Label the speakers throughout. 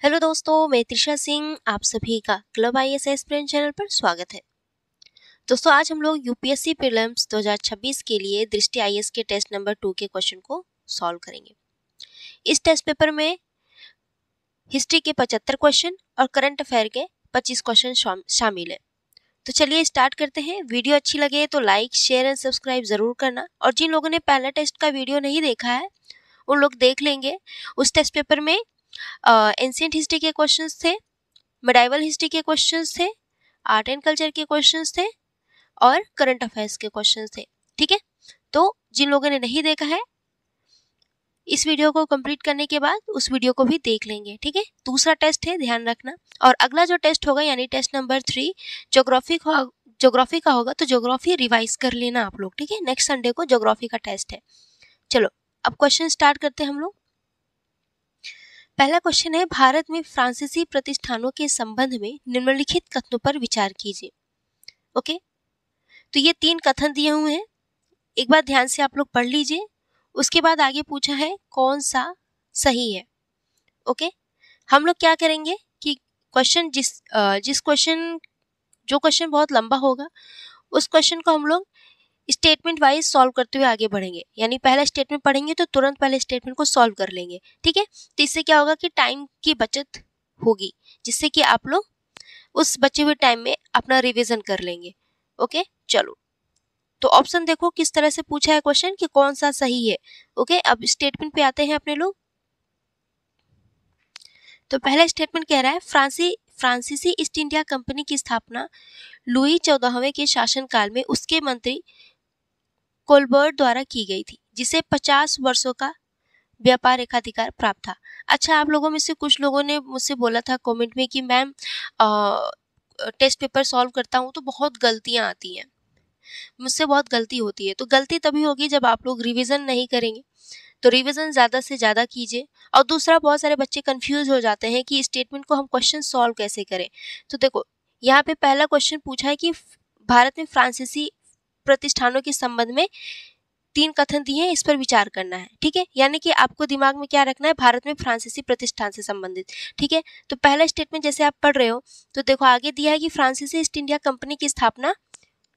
Speaker 1: Hello दोस्तों, मैं त्रिशा सिंह आप सभी का क्लब आईएएस एस्पिरेंट चैनल पर स्वागत है। दोस्तों, आज हम लोग यूपीएससी प्रीलिम्स 2026 के लिए दृष्टि आईएएस के टेस्ट नंबर 2 के क्वेश्चन को सॉल्व करेंगे। इस टेस्ट पेपर में हिस्ट्री के 75 क्वेश्चन और करंट अफेयर के 25 क्वेश्चन शामिल है। तो चलिए स्टार्ट करते हैं। वीडियो अच्छी लगे तो लाइक, शेयर एंड सब्सक्राइब जरूर करना, और जिन लोगों ने पहला टेस्ट का वीडियो नहीं देखा है उन लोग देख लेंगे। उस टेस्ट पेपर में एंशिएंट हिस्ट्री के क्वेश्चंस थे, मिडाइवल हिस्ट्री के क्वेश्चंस थे, आर्ट एंड कल्चर के क्वेश्चंस थे और करंट अफेयर्स के क्वेश्चंस थे। ठीक है, तो जिन लोगों ने नहीं देखा है इस वीडियो को कंप्लीट करने के बाद उस वीडियो को भी देख लेंगे। ठीक है, दूसरा टेस्ट है, ध्यान रखना। और अगला जो टेस्ट होगा यानी टेस्ट नंबर 3 ज्योग्राफी का होगा, तो ज्योग्राफी रिवाइज कर लेना आप लोग। ठीक है, नेक्स्ट संडे को ज्योग्राफी का टेस्ट है। चलो अब क्वेश्चन स्टार्ट करते हैं हम लोग। पहला क्वेश्चन है, भारत में फ्रांसीसी प्रतिष्ठानों के संबंध में निम्नलिखित कथनों पर विचार कीजिए। ओके, तो ये 3 कथन दिए हुए हैं, एक बार ध्यान से आप लोग पढ़ लीजिए। उसके बाद आगे पूछा है कौन सा सही है। ओके, हम लोग क्या करेंगे कि क्वेश्चन जो क्वेश्चन बहुत लंबा होगा उस क्वेश्चन को हम लोग स्टेटमेंट वाइज सॉल्व करते हुए आगे बढ़ेंगे। यानी पहला स्टेटमेंट पढ़ेंगे तो तुरंत पहले स्टेटमेंट को सॉल्व कर लेंगे। ठीक है, तो इससे क्या होगा कि टाइम की बचत होगी, जिससे कि आप लोग उस बचे हुए टाइम में अपना रिवीजन कर लेंगे। ओके, चलो तो ऑप्शन देखो किस तरह से पूछा है क्वेश्चन कि कौन सा सही है। ओके, अब स्टेटमेंट पे आते हैं अपने लोग। तो पहला स्टेटमेंट कह रहा है, फ्रांसीसी ईस्ट इंडिया कंपनी की स्थापना लुई 14वें के शासनकाल में उसके मंत्री कोलबर्ट द्वारा की गई थी, जिसे 50 वर्षों का व्यापार एकाधिकार प्राप्त था। अच्छा, आप लोगों में से कुछ लोगों ने मुझसे बोला था कमेंट में कि मैम टेस्ट पेपर सॉल्व करता हूँ तो बहुत गलतियाँ आती हैं, मुझसे बहुत गलती होती है। तो गलती तभी होगी जब आप लोग रिवीजन नहीं करेंगे, तो रिवीजन ज़्यादा से ज़्यादा कीजिए। और दूसरा, बहुत सारे बच्चे कंफ्यूज हो जाते हैं कि स्टेटमेंट को हम क्वेश्चन सॉल्व कैसे करें। तो देखो, यहाँ पे पहला क्वेश्चन पूछा है कि भारत में फ्रांसीसी प्रतिष्ठानों के संबंध में 3 कथन दिए हैं, इस पर विचार करना है। ठीक है, यानी कि आपको दिमाग में क्या रखना है, भारत में फ्रांसीसी प्रतिष्ठान से संबंधित। ठीक है, तो पहला स्टेटमेंट जैसे आप पढ़ रहे हो तो देखो आगे दिया है कि फ्रांसीसी ईस्ट इंडिया कंपनी की स्थापना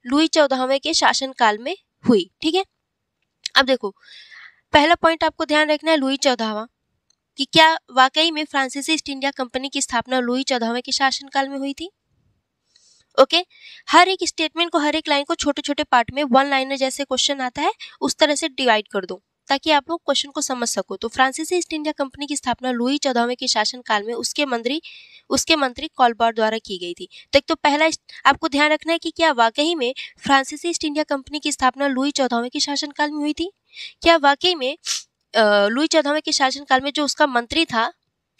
Speaker 1: लुई 14वें के शासनकाल में हुई। ठीक है, अब देखो पहला पॉइंट आपको ध्यान रखना है लुई 14वां, कि क्या वाकई में फ्रांसीसी ईस्ट इंडिया कंपनी की स्थापना लुई 14वें के शासनकाल में हुई थी। ओके, हर एक स्टेटमेंट को, हर एक लाइन को छोटे छोटे पार्ट में, वन लाइनर जैसे क्वेश्चन आता है उस तरह से डिवाइड कर दो ताकि आप लोग क्वेश्चन को समझ सको। तो फ्रांसीसी ईस्ट इंडिया कंपनी की स्थापना लुई 14वें के शासनकाल में उसके मंत्री कोलबर्ट द्वारा की गई थी। तो एक तो पहला आपको ध्यान रखना है कि क्या वाकई में फ्रांसीसी ईस्ट इंडिया कंपनी की स्थापना लुई 14वें के शासनकाल में हुई थी। क्या वाकई में लुई 14वें के शासनकाल में जो उसका मंत्री था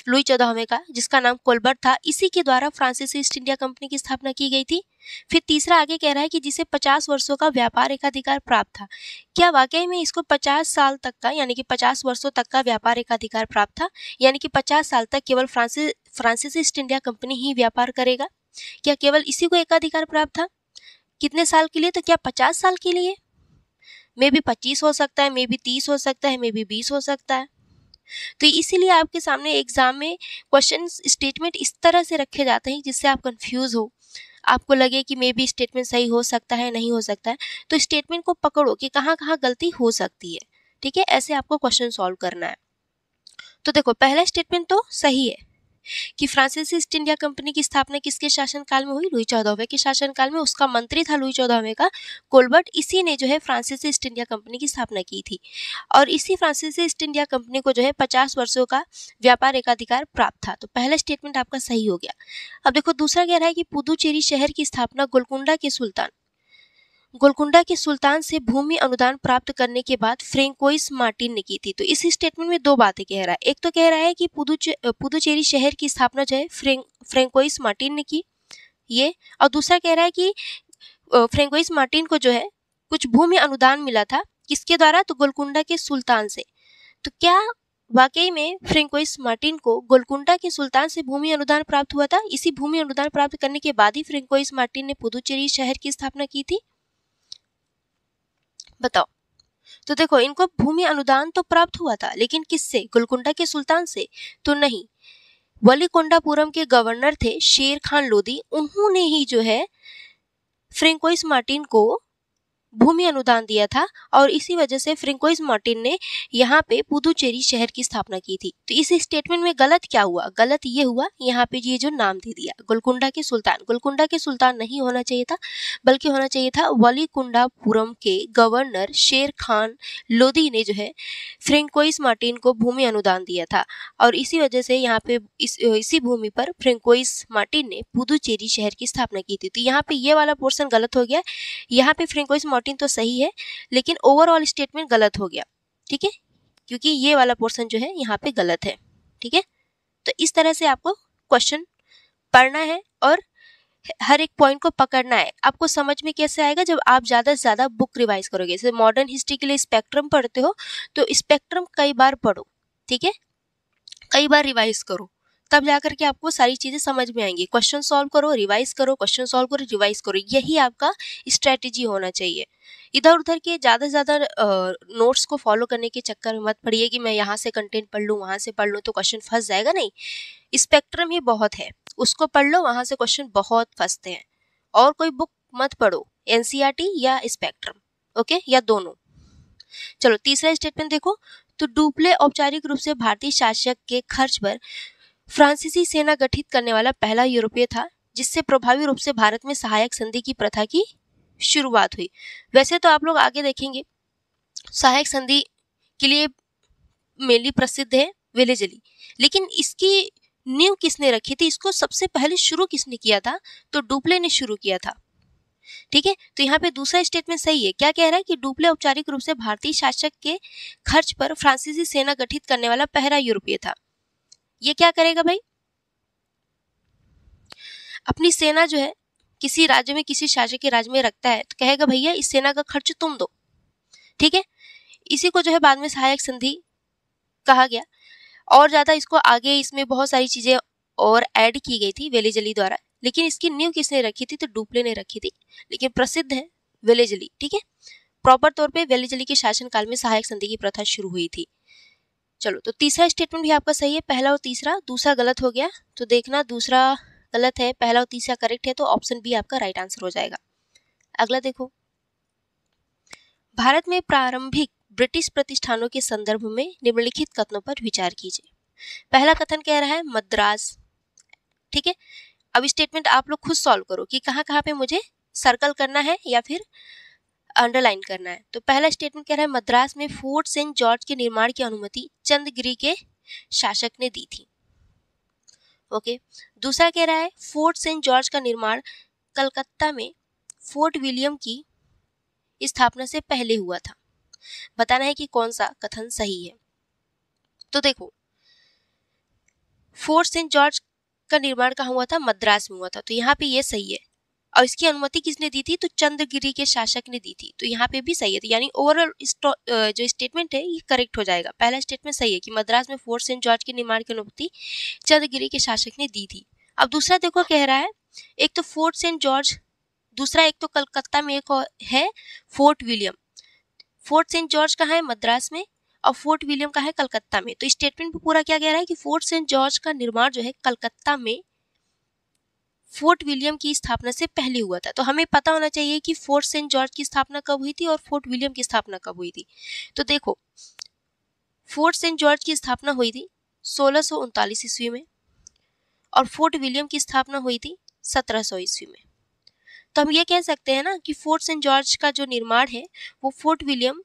Speaker 1: लुई 14वें का, जिसका नाम कोलबर्ट था, इसी के द्वारा फ्रांसीसी ईस्ट इंडिया कंपनी की स्थापना की गई थी। फिर तीसरा आगे कह रहा है कि जिसे 50 वर्षों का व्यापार एकाधिकार प्राप्त था। क्या वाकई में इसको 50 साल तक का, यानी कि 50 वर्षों तक का व्यापार एकाधिकार प्राप्त था, यानी कि 50 साल तक केवल फ्रांसीसी ईस्ट इंडिया कंपनी ही व्यापार करेगा। क्या केवल इसी को एकाधिकार प्राप्त था? कितने साल के लिए? तो क्या 50 साल के लिए? मे बी 25 हो सकता है, मे बी 30 हो सकता है, मे बी 20 हो सकता है। तो इसीलिए आपके सामने एग्जाम में क्वेश्चन स्टेटमेंट इस तरह से रखे जाते हैं जिससे आप कंफ्यूज हो, आपको लगे कि मे बी स्टेटमेंट सही हो सकता है, नहीं हो सकता है। तो स्टेटमेंट को पकड़ो कि कहाँ कहाँ गलती हो सकती है। ठीक है, ऐसे आपको क्वेश्चन सॉल्व करना है। तो देखो पहला स्टेटमेंट तो सही है कि फ्रांसीसी ईस्ट इंडिया कंपनी की स्थापना किसके शासनकाल में हुई? लुई 14वें के शासनकाल में। उसका मंत्री था लुई 14वें का कोलबर्ट, इसी ने जो है फ्रांसीसी ईस्ट इंडिया कंपनी की स्थापना की थी। और इसी फ्रांसीसी ईस्ट इंडिया कंपनी को जो है 50 वर्षों का व्यापार एकाधिकार प्राप्त था। तो पहला स्टेटमेंट आपका सही हो गया। अब देखो दूसरा कह रहा है कि पुदुचेरी शहर की स्थापना गोलकुंडा के सुल्तान से भूमि अनुदान प्राप्त करने के बाद फ्रेंकोइस मार्टिन ने की थी। तो इस स्टेटमेंट में 2 बातें कह रहा है। एक तो कह रहा है कि पुदुचेरी शहर की स्थापना जो है फ्रेंकोइस मार्टिन ने की, ये। और दूसरा कह रहा है कि फ्रेंकोइस मार्टिन को जो है कुछ भूमि अनुदान मिला था, किसके द्वारा? तो गोलकुंडा के सुल्तान से। तो क्या वाकई में फ्रेंकोइस मार्टिन को गोलकुंडा के सुल्तान से भूमि अनुदान प्राप्त हुआ था? इसी भूमि अनुदान प्राप्त करने के बाद ही फ्रेंकोइस मार्टिन ने पुदुचेरी शहर की स्थापना की थी। बताओ। तो देखो इनको भूमि अनुदान तो प्राप्त हुआ था, लेकिन किससे? गोलकुंडा के सुल्तान से तो नहीं। वलीकोंडापुरम के गवर्नर थे शेर खान लोदी, उन्होंने ही जो है फ्रेंकोइस मार्टिन को भूमि अनुदान दिया था और इसी वजह से फ्रेंकोइस मार्टिन ने यहाँ पे पुदुचेरी शहर की स्थापना की थी। तो इस स्टेटमेंट में गलत क्या हुआ? गलत ये हुआ यहाँ पे ये जो नाम दे दिया गोलकुंडा के सुल्तान नहीं होना चाहिए था, बल्कि होना चाहिए था वलीकुंडापुरम के गवर्नर शेर खान लोदी ने जो है फ्रेंकोइस मार्टिन को भूमि अनुदान दिया था और इसी वजह से यहाँ पे इसी भूमि पर फ्रेंकोइस मार्टिन ने पुदुचेरी शहर की स्थापना की थी। तो यहाँ पे ये वाला पोर्शन गलत हो गया। यहाँ पे फ्रेंकोइस मार्टिन तो सही है लेकिन ओवरऑल स्टेटमेंट गलत हो गया, ठीक है, क्योंकि ये वाला पोर्शन जो है यहाँ पे गलत है, ठीक है। तो इस तरह से आपको क्वेश्चन पढ़ना है और हर एक पॉइंट को पकड़ना है। आपको समझ में कैसे आएगा? जब आप ज़्यादा से ज़्यादा बुक रिवाइज करोगे। जैसे मॉडर्न हिस्ट्री के लिए स्पेक्ट्रम पढ़ते हो तो स्पेक्ट्रम कई बार पढ़ो, ठीक है, कई बार रिवाइज करो, तब जाकर के आपको सारी चीज़ें समझ में आएंगी। क्वेश्चन सॉल्व करो, रिवाइज करो, क्वेश्चन सॉल्व करो, रिवाइज करो, यही आपका स्ट्रैटेजी होना चाहिए। इधर उधर के ज़्यादा से ज़्यादा नोट्स को फॉलो करने के चक्कर में मत पड़िए कि मैं यहाँ से कंटेंट पढ़ लूँ, वहाँ से पढ़ लूँ तो क्वेश्चन फंस जाएगा। नहीं, स्पेक्ट्रम ही बहुत है, उसको पढ़ लो, वहाँ से क्वेश्चन बहुत फंसते हैं। और कोई बुक मत पढ़ो, एनसीईआरटी या स्पेक्ट्रम, ओके, या दोनों। चलो तीसरा स्टेटमेंट देखो। तो डुप्ले औपचारिक रूप से भारतीय शासक के खर्च पर फ्रांसीसी सेना गठित करने वाला पहला यूरोपीय था जिससे प्रभावी रूप से भारत में सहायक संधि की प्रथा की शुरुआत हुई। वैसे तो आप लोग आगे देखेंगे सहायक संधि के लिए मेनली प्रसिद्ध है वेलेजली, लेकिन इसकी नींव किसने रखी थी, इसको सबसे पहले शुरू किसने किया था? तो डुप्ले ने शुरू किया था, ठीक है। तो यहाँ पे दूसरा स्टेटमेंट सही है। क्या कह रहा है कि डुप्ले औपचारिक रूप से भारतीय शासक के खर्च पर फ्रांसीसी सेना गठित करने वाला पहला यूरोपीय था। ये क्या करेगा भाई? अपनी सेना जो है किसी राज्य में, किसी शासक के राज्य में रखता है तो कहेगा भैया इस सेना का खर्च तुम दो, ठीक है। इसी को जो है बाद में सहायक संधि कहा गया और ज्यादा इसको आगे इसमें बहुत सारी चीजें और ऐड की गई थी वेलेजली द्वारा, लेकिन इसकी नींव किसने रखी थी? तो डुप्ले ने रखी थी, लेकिन प्रसिद्ध है वेलेजली, ठीक है। प्रॉपर तौर पे वेलेजली के शासनकाल में सहायक संधि की प्रथा शुरू हुई थी। चलो, तो तीसरा स्टेटमेंट भी आपका सही है, पहला और तीसरा। दूसरा गलत हो गया तो देखना दूसरा गलत है, पहला और तीसरा करेक्ट है, तो ऑप्शन बी आपका राइट आंसर हो जाएगा। अगला देखो, भारत में प्रारंभिक ब्रिटिश प्रतिष्ठानों के संदर्भ में निम्नलिखित कथनों पर विचार कीजिए। पहला कथन कह रहा है मद्रास, ठीक है। अब स्टेटमेंट आप लोग खुद सॉल्व करो कि कहाँ कहाँ पे मुझे सर्कल करना है या फिर अंडरलाइन करना है। तो पहला स्टेटमेंट कह रहा है मद्रास में फोर्ट सेंट जॉर्ज के निर्माण की अनुमति चंद्रगिरी के शासक ने दी थी, ओके। दूसरा कह रहा है फोर्ट सेंट जॉर्ज का निर्माण कलकत्ता में फोर्ट विलियम की स्थापना से पहले हुआ था। बताना है कि कौन सा कथन सही है। तो देखो, फोर्ट सेंट जॉर्ज का निर्माण कहाँ हुआ था? मद्रास में हुआ था, तो यहाँ पे ये सही है। और इसकी अनुमति किसने दी थी? तो चंद्रगिरी के शासक ने दी थी, तो यहाँ पे भी सही है। तो यानी ओवरऑल जो स्टेटमेंट है ये करेक्ट हो जाएगा। पहला स्टेटमेंट सही है कि मद्रास में फोर्ट सेंट जॉर्ज के निर्माण की अनुमति चंद्रगिरी के शासक ने दी थी। अब दूसरा देखो, कह रहा है एक तो फोर्ट सेंट जॉर्ज, दूसरा एक तो कलकत्ता में एक है Fort William. Fort Saint George कहाँ है? मद्रास में, और फोर्ट विलियम का है कलकत्ता में। तो स्टेटमेंट पूरा क्या कह रहा है कि फोर्ट सेंट जॉर्ज का निर्माण जो है कलकत्ता में फोर्ट विलियम की स्थापना से पहले हुआ था। तो हमें पता होना चाहिए कि फोर्ट सेंट जॉर्ज की स्थापना कब हुई थी और फोर्ट विलियम की स्थापना कब हुई थी। तो देखो, फोर्ट सेंट जॉर्ज की स्थापना हुई थी 1639 ईस्वी में और फोर्ट विलियम की स्थापना हुई थी 1700 ईस्वी में। तो हम ये कह सकते हैं ना कि फोर्ट सेंट जॉर्ज का जो निर्माण है वो फोर्ट विलियम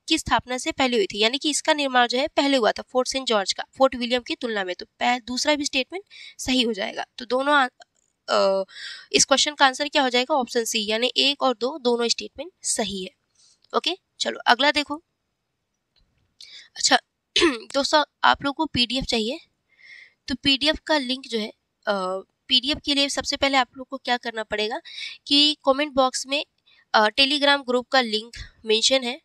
Speaker 1: की स्थापना से पहले हुई थी, यानी कि इसका निर्माण जो है पहले हुआ था फोर्ट सेंट जॉर्ज का फोर्ट विलियम की तुलना में। तो दूसरा भी स्टेटमेंट सही हो जाएगा। तो दोनों इस क्वेश्चन का आंसर क्या हो जाएगा? ऑप्शन सी, यानी 1 और 2 दोनों स्टेटमेंट सही है, ओके। चलो अगला देखो। अच्छा दोस्तों, आप लोग को पीडीएफ चाहिए तो पीडीएफ का लिंक जो है, पीडीएफ के लिए सबसे पहले आप लोग को क्या करना पड़ेगा कि कमेंट बॉक्स में टेलीग्राम ग्रुप का लिंक मेंशन है,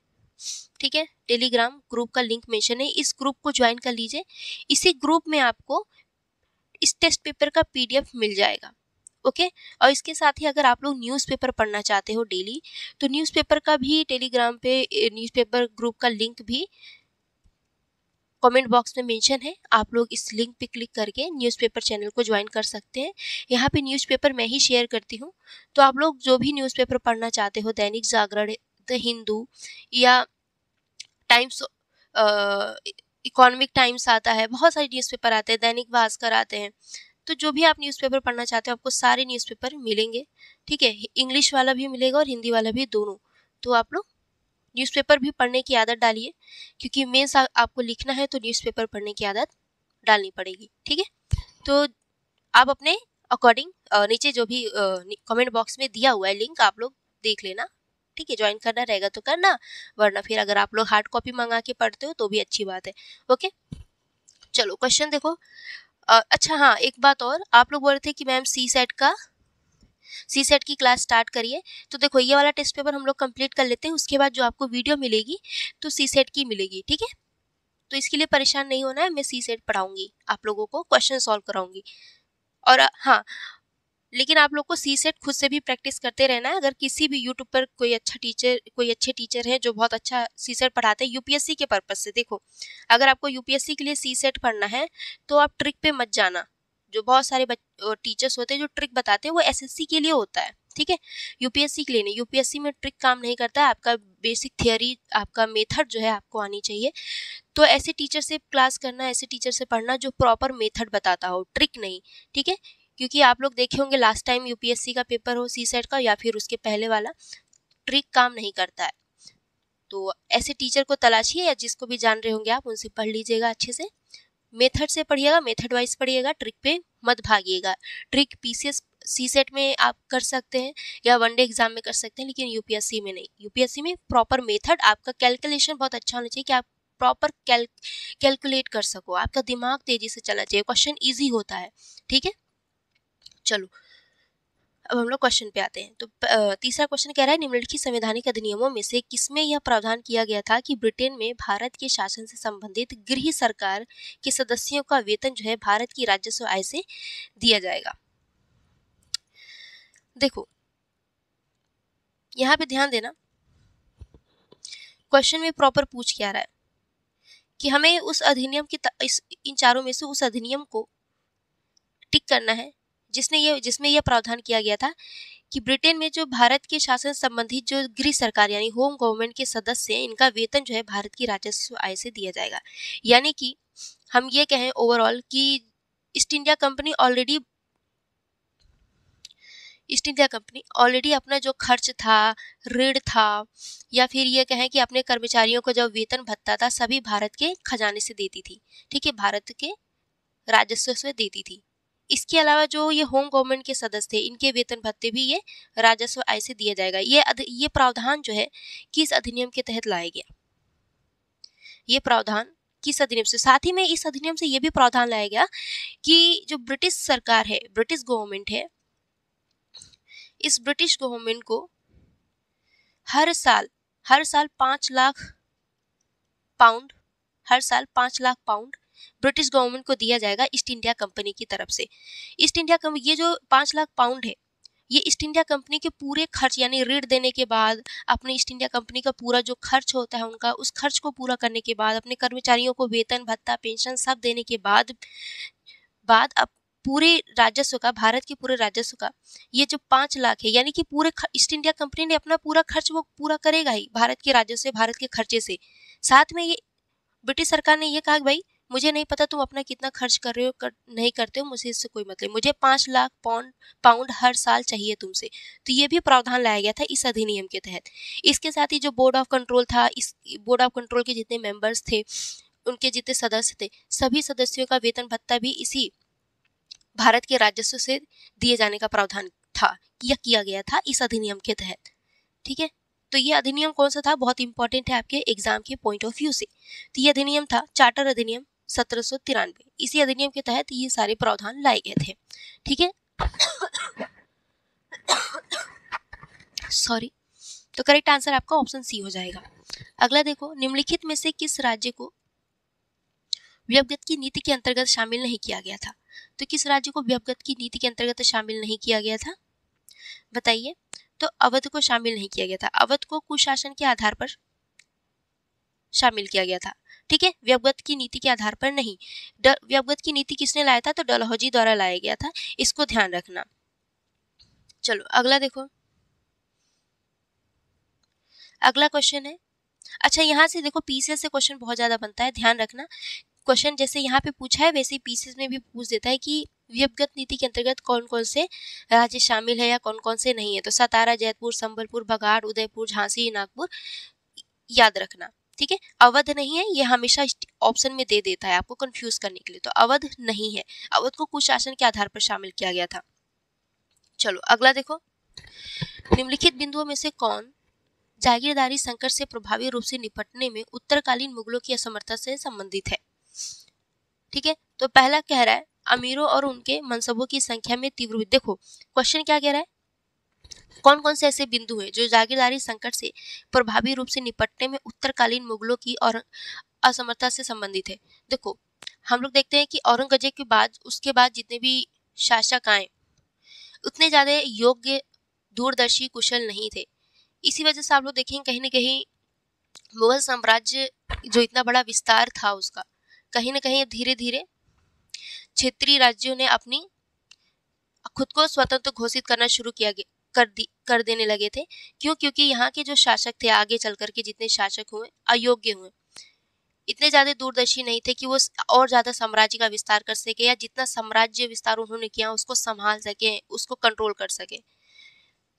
Speaker 1: ठीक है। टेलीग्राम ग्रुप का लिंक मेंशन है, इस ग्रुप को ज्वाइन कर लीजिए। इसी ग्रुप में आपको इस टेस्ट पेपर का पीडीएफ मिल जाएगा, ओके। और इसके साथ ही अगर आप लोग न्यूज़पेपर पढ़ना चाहते हो डेली, तो न्यूज़पेपर का भी टेलीग्राम पे न्यूज़पेपर ग्रुप का लिंक भी कमेंट बॉक्स में मेंशन है, आप लोग इस लिंक पे क्लिक करके न्यूज़पेपर चैनल को ज्वाइन कर सकते हैं। यहाँ पे न्यूज़पेपर मैं ही शेयर करती हूँ, तो आप लोग जो भी न्यूज़पेपर पढ़ना चाहते हो, दैनिक जागरण, द हिंदू या टाइम्स, इकोनॉमिक टाइम्स आता है, बहुत सारे न्यूज़पेपर आते हैं, दैनिक भास्कर आते हैं, तो जो भी आप न्यूज़पेपर पढ़ना चाहते हो आपको सारे न्यूज़पेपर मिलेंगे। ठीक है, इंग्लिश वाला भी मिलेगा और हिंदी वाला भी, दोनों। तो आप लोग न्यूज़पेपर भी पढ़ने की आदत डालिए, क्योंकि मेंस आपको लिखना है तो न्यूज़पेपर पढ़ने की आदत डालनी पड़ेगी। ठीक है, तो आप अपने अकॉर्डिंग नीचे जो भी कमेंट बॉक्स में दिया हुआ है लिंक, आप लोग देख लेना। ठीक है, ज्वाइन करना रहेगा तो करना, वरना फिर अगर आप लोग हार्ड कॉपी मंगा के पढ़ते हो तो भी अच्छी बात है। ओके, चलो क्वेश्चन देखो। अच्छा हाँ, एक बात और, आप लोग बोल रहे थे कि मैम सी सेट की क्लास स्टार्ट करिए। तो देखो, ये वाला टेस्ट पेपर हम लोग कंप्लीट कर लेते हैं, उसके बाद जो आपको वीडियो मिलेगी तो सी सेट की मिलेगी। ठीक है, तो इसके लिए परेशान नहीं होना है, मैं सी सेट पढ़ाऊंगी, आप लोगों को क्वेश्चन सॉल्व कराऊंगी। और हाँ, लेकिन आप लोग को सी सेट खुद से भी प्रैक्टिस करते रहना है। अगर किसी भी यूट्यूब पर कोई अच्छे टीचर है जो बहुत अच्छा सी सेट पढ़ाते हैं यूपीएससी के पर्पज से, देखो अगर आपको यूपीएससी के लिए सी सेट पढ़ना है तो आप ट्रिक पे मत जाना। जो बहुत सारे टीचर्स होते हैं जो ट्रिक बताते हैं वो एसएससी के लिए होता है। ठीक है, यूपीएससी के लिए नहीं, यूपीएससी में ट्रिक काम नहीं करता है, आपका बेसिक थियोरी, आपका मेथड जो है आपको आनी चाहिए। तो ऐसे टीचर से क्लास करना, ऐसे टीचर से पढ़ना जो प्रॉपर मेथड बताता हो, ट्रिक नहीं। ठीक है, क्योंकि आप लोग देखे होंगे लास्ट टाइम यूपीएससी का पेपर हो सी सेट का या फिर उसके पहले वाला, ट्रिक काम नहीं करता है। तो ऐसे टीचर को तलाशिए, या जिसको भी जान रहे होंगे आप उनसे पढ़ लीजिएगा अच्छे से, मेथड से पढ़िएगा, मेथड वाइज पढ़िएगा, ट्रिक पे मत भागिएगा। ट्रिक पीसीएस सी सेट में आप कर सकते हैं या वनडे एग्जाम में कर सकते हैं, लेकिन यूपीएससी में नहीं। यूपीएससी में प्रॉपर मेथड, आपका कैलकुलेशन बहुत अच्छा होना चाहिए कि आप प्रॉपर कैलकुलेट कर सको, आपका दिमाग तेजी से चलना चाहिए, क्वेश्चन ईजी होता है। ठीक है, चलो अब हम लोग क्वेश्चन पे आते हैं। तो तीसरा क्वेश्चन कह रहा है, निम्नलिखित संवैधानिक अधिनियमों में से किसमें यह प्रावधान किया गया था कि ब्रिटेन में भारत के शासन से संबंधित गृह सरकार के सदस्यों का वेतन जो है भारत की राजस्व आय से दिया जाएगा। देखो यहाँ पे ध्यान देना, क्वेश्चन में प्रॉपर पूछ क्या रहा है कि हमें उस अधिनियम की इन चारों में से उस अधिनियम को टिक करना है जिसमें यह प्रावधान किया गया था कि ब्रिटेन में जो भारत के शासन संबंधित जो गृह सरकार यानी होम गवर्नमेंट के सदस्य हैं, इनका वेतन जो है भारत की राजस्व आय से दिया जाएगा। यानी कि हम ये कहें ओवरऑल कि ईस्ट इंडिया कंपनी ऑलरेडी अपना जो खर्च था, ऋण था, या फिर ये कहें कि अपने कर्मचारियों को जो वेतन भत्ता था, सभी भारत के खजाने से देती थी। ठीक है, भारत के राजस्व से देती थी। इसके अलावा जो ये होम गवर्नमेंट के सदस्य थे, इनके वेतन भत्ते भी ये राजस्व आय से दिया जाएगा। ये प्रावधान जो है किस अधिनियम के तहत लाया गया, ये प्रावधान किस अधिनियम से, साथ ही में इस अधिनियम से ये भी प्रावधान लाया गया कि जो ब्रिटिश सरकार है, ब्रिटिश गवर्नमेंट है, इस ब्रिटिश गवर्नमेंट को हर साल 5 लाख पाउंड, हर साल 5 लाख पाउंड ब्रिटिश गवर्नमेंट को दिया जाएगा ईस्ट इंडिया कंपनी की तरफ से। ईस्ट इंडिया कंपनी, ये जो 5 लाख पाउंड है, ये ईस्ट इंडिया कंपनी के पूरे खर्च यानी ऋण देने के बाद, अपने ईस्ट इंडिया कंपनी का पूरा जो खर्च होता है उनका, उस खर्च को पूरा करने के बाद, अपने कर्मचारियों को वेतन भत्ता पेंशन सब देने के बाद अब पूरे राजस्व का, भारत के पूरे राजस्व का ये जो 5 लाख है, यानी कि पूरे ईस्ट इंडिया कंपनी ने अपना पूरा खर्च वो पूरा करेगा ही भारत के राजस्व, भारत के खर्चे से। साथ में ये ब्रिटिश सरकार ने ये कहा, भाई मुझे नहीं पता तुम अपना कितना खर्च कर रहे हो नहीं करते हो, मुझे इससे कोई मतलब, मुझे 5 लाख पाउंड हर साल चाहिए तुमसे। तो ये भी प्रावधान लाया गया था इस अधिनियम के तहत। इसके साथ ही जो बोर्ड ऑफ कंट्रोल था, इस बोर्ड ऑफ कंट्रोल के जितने मेंबर्स थे, उनके जितने सदस्य थे, सभी सदस्यों का वेतन भत्ता भी इसी भारत के राजस्व से दिए जाने का प्रावधान था, यह किया गया था इस अधिनियम के तहत। ठीक है, तो ये अधिनियम कौन सा था, बहुत इंपॉर्टेंट है आपके एग्जाम के पॉइंट ऑफ व्यू से। तो ये अधिनियम था चार्टर अधिनियम 1793। इसी अधिनियम के तहत ये सारे प्रावधान लाए गए थे। ठीक है, सॉरी, तो करेक्ट आंसर आपका ऑप्शन सी हो जाएगा। अगला देखो, निम्नलिखित में से किस राज्य को व्यवगत की नीति के अंतर्गत शामिल नहीं किया गया था? तो किस राज्य को व्यवगत की नीति के अंतर्गत शामिल नहीं किया गया था, बताइए। तो अवध को शामिल नहीं किया गया था। अवध को कुशासन के आधार पर शामिल किया गया था। ठीक है, व्यवगत की नीति के आधार पर नहीं। व्यवगत की नीति किसने लाया था? तो डलहौजी द्वारा लाया गया था, इसको ध्यान रखना। चलो अगला देखो, अगला क्वेश्चन है, अच्छा यहाँ से देखो पीसीएस से क्वेश्चन बहुत ज्यादा बनता है, ध्यान रखना। क्वेश्चन जैसे यहाँ पे पूछा है वैसे ही पीसीएस में भी पूछ देता है कि व्यवगत नीति के अंतर्गत कौन कौन से राज्य शामिल है या कौन कौन से नहीं है। तो सतारा, जयपुर, संबलपुर, बघाट, उदयपुर, झांसी, नागपुर, याद रखना। ठीक है, अवध नहीं है, ये हमेशा ऑप्शन में दे देता है आपको कंफ्यूज करने के लिए। तो अवध नहीं है, अवध को कुशासन के आधार पर शामिल किया गया था। चलो अगला देखो, निम्नलिखित बिंदुओं में से कौन जागीरदारी संकट से प्रभावी रूप से निपटने में उत्तरकालीन मुगलों की असमर्थता से संबंधित है। ठीक है, तो पहला कह रहा है अमीरों और उनके मनसबों की संख्या में तीव्र वृद्धि। देखो क्वेश्चन क्या कह रहा है, कौन कौन से ऐसे बिंदु हैं जो जागीरदारी संकट से प्रभावी रूप से निपटने में उत्तरकालीन मुगलों की और असमर्थता से संबंधित है। देखो हम लोग देखते हैं कि औरंगजेब के बाद उसके बाद जितने भी शासक आए उतने ज्यादा योग्य, दूरदर्शी, कुशल नहीं थे। इसी वजह से आप लोग देखेंगे कहीं ना कहीं मुगल साम्राज्य जो इतना बड़ा विस्तार था उसका कहीं ना कहीं धीरे धीरे क्षेत्रीय राज्यों ने अपनी खुद को स्वतंत्र घोषित करना शुरू कर देने लगे थे। क्यों? क्योंकि यहाँ के जो शासक थे आगे चल करके जितने शासक हुए अयोग्य हुए, इतने ज्यादा दूरदर्शी नहीं थे कि वो और ज्यादा साम्राज्य का विस्तार कर सके या जितना साम्राज्य विस्तार उन्होंने किया उसको संभाल सके, उसको कंट्रोल कर सके।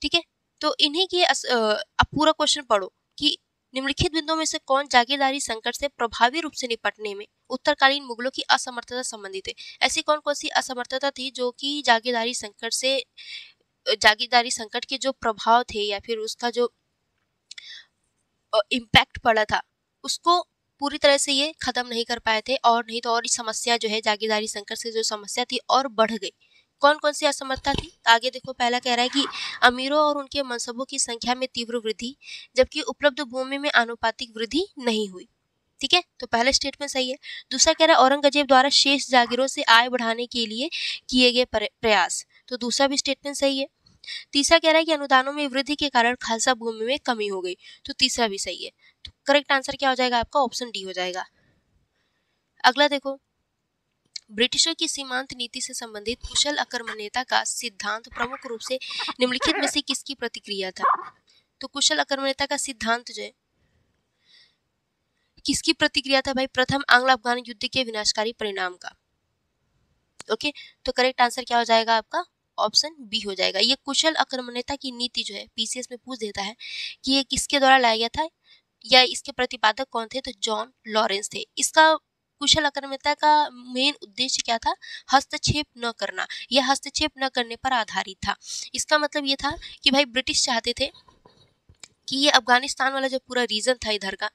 Speaker 1: ठीक है, तो इन्हीं की अब पूरा क्वेश्चन पढ़ो कि निम्नलिखित बिंदुओं में से कौन जागीरदारी संकट से प्रभावी रूप से निपटने में उत्तरकालीन मुगलों की असमर्थता संबंधित है। ऐसी कौन कौन सी असमर्थता थी जो कि जागीरदारी संकट के जो प्रभाव थे या फिर उसका जो इम्पैक्ट पड़ा था उसको पूरी तरह से ये खत्म नहीं कर पाए थे, और नहीं तो और समस्या जो है जागीरदारी संकट से जो समस्या थी और बढ़ गई। कौन कौन सी असमर्थता थी? आगे देखो, पहला कह रहा है कि अमीरों और उनके मनसबों की संख्या में तीव्र वृद्धि, जबकि उपलब्ध भूमि में आनुपातिक वृद्धि नहीं हुई। ठीक है, तो पहला स्टेटमेंट सही है। दूसरा कह रहा है औरंगजेब द्वारा शेष जागीरों से आय बढ़ाने के लिए किए गए प्रयास, तो दूसरा भी स्टेटमेंट सही है। तीसरा कह रहा है कि अनुदानों में वृद्धि के कारण खालसा भूमि में कमी हो गई, तो तीसरा भी सही है। तो करेक्ट आंसर क्या हो जाएगा आपका? ऑप्शन डी हो जाएगा। अगला देखो, ब्रिटिशों की सीमांत नीति से संबंधित कुशल आक्रमणीयता का सिद्धांत प्रमुख रूप से निम्नलिखित में से किसकी प्रतिक्रिया था? तो कुशल आक्रमणीयता का सिद्धांत जो है किसकी प्रतिक्रिया था भाई? प्रथम आंग्ल अफगान युद्ध के विनाशकारी परिणाम का। ओके, तो करेक्ट आंसर क्या हो जाएगा आपका? ऑप्शन बी हो जाएगा। ये कुशल आक्रमणीयता की नीति जो है पीसीएस में पूछ देता है कि ये किसके द्वारा लाया गया था या इसके प्रतिपादक कौन थे? तो जॉन लॉरेंस थे। इसका कुशल आक्रमणीयता का मेन उद्देश्य क्या था? हस्तक्षेप न करना, यह हस्तक्षेप न करने पर आधारित था। इसका मतलब ये था कि भाई ब्रिटिश चाहते थे कि ये अफगानिस्तान वाला जो पूरा रीजन था इधर का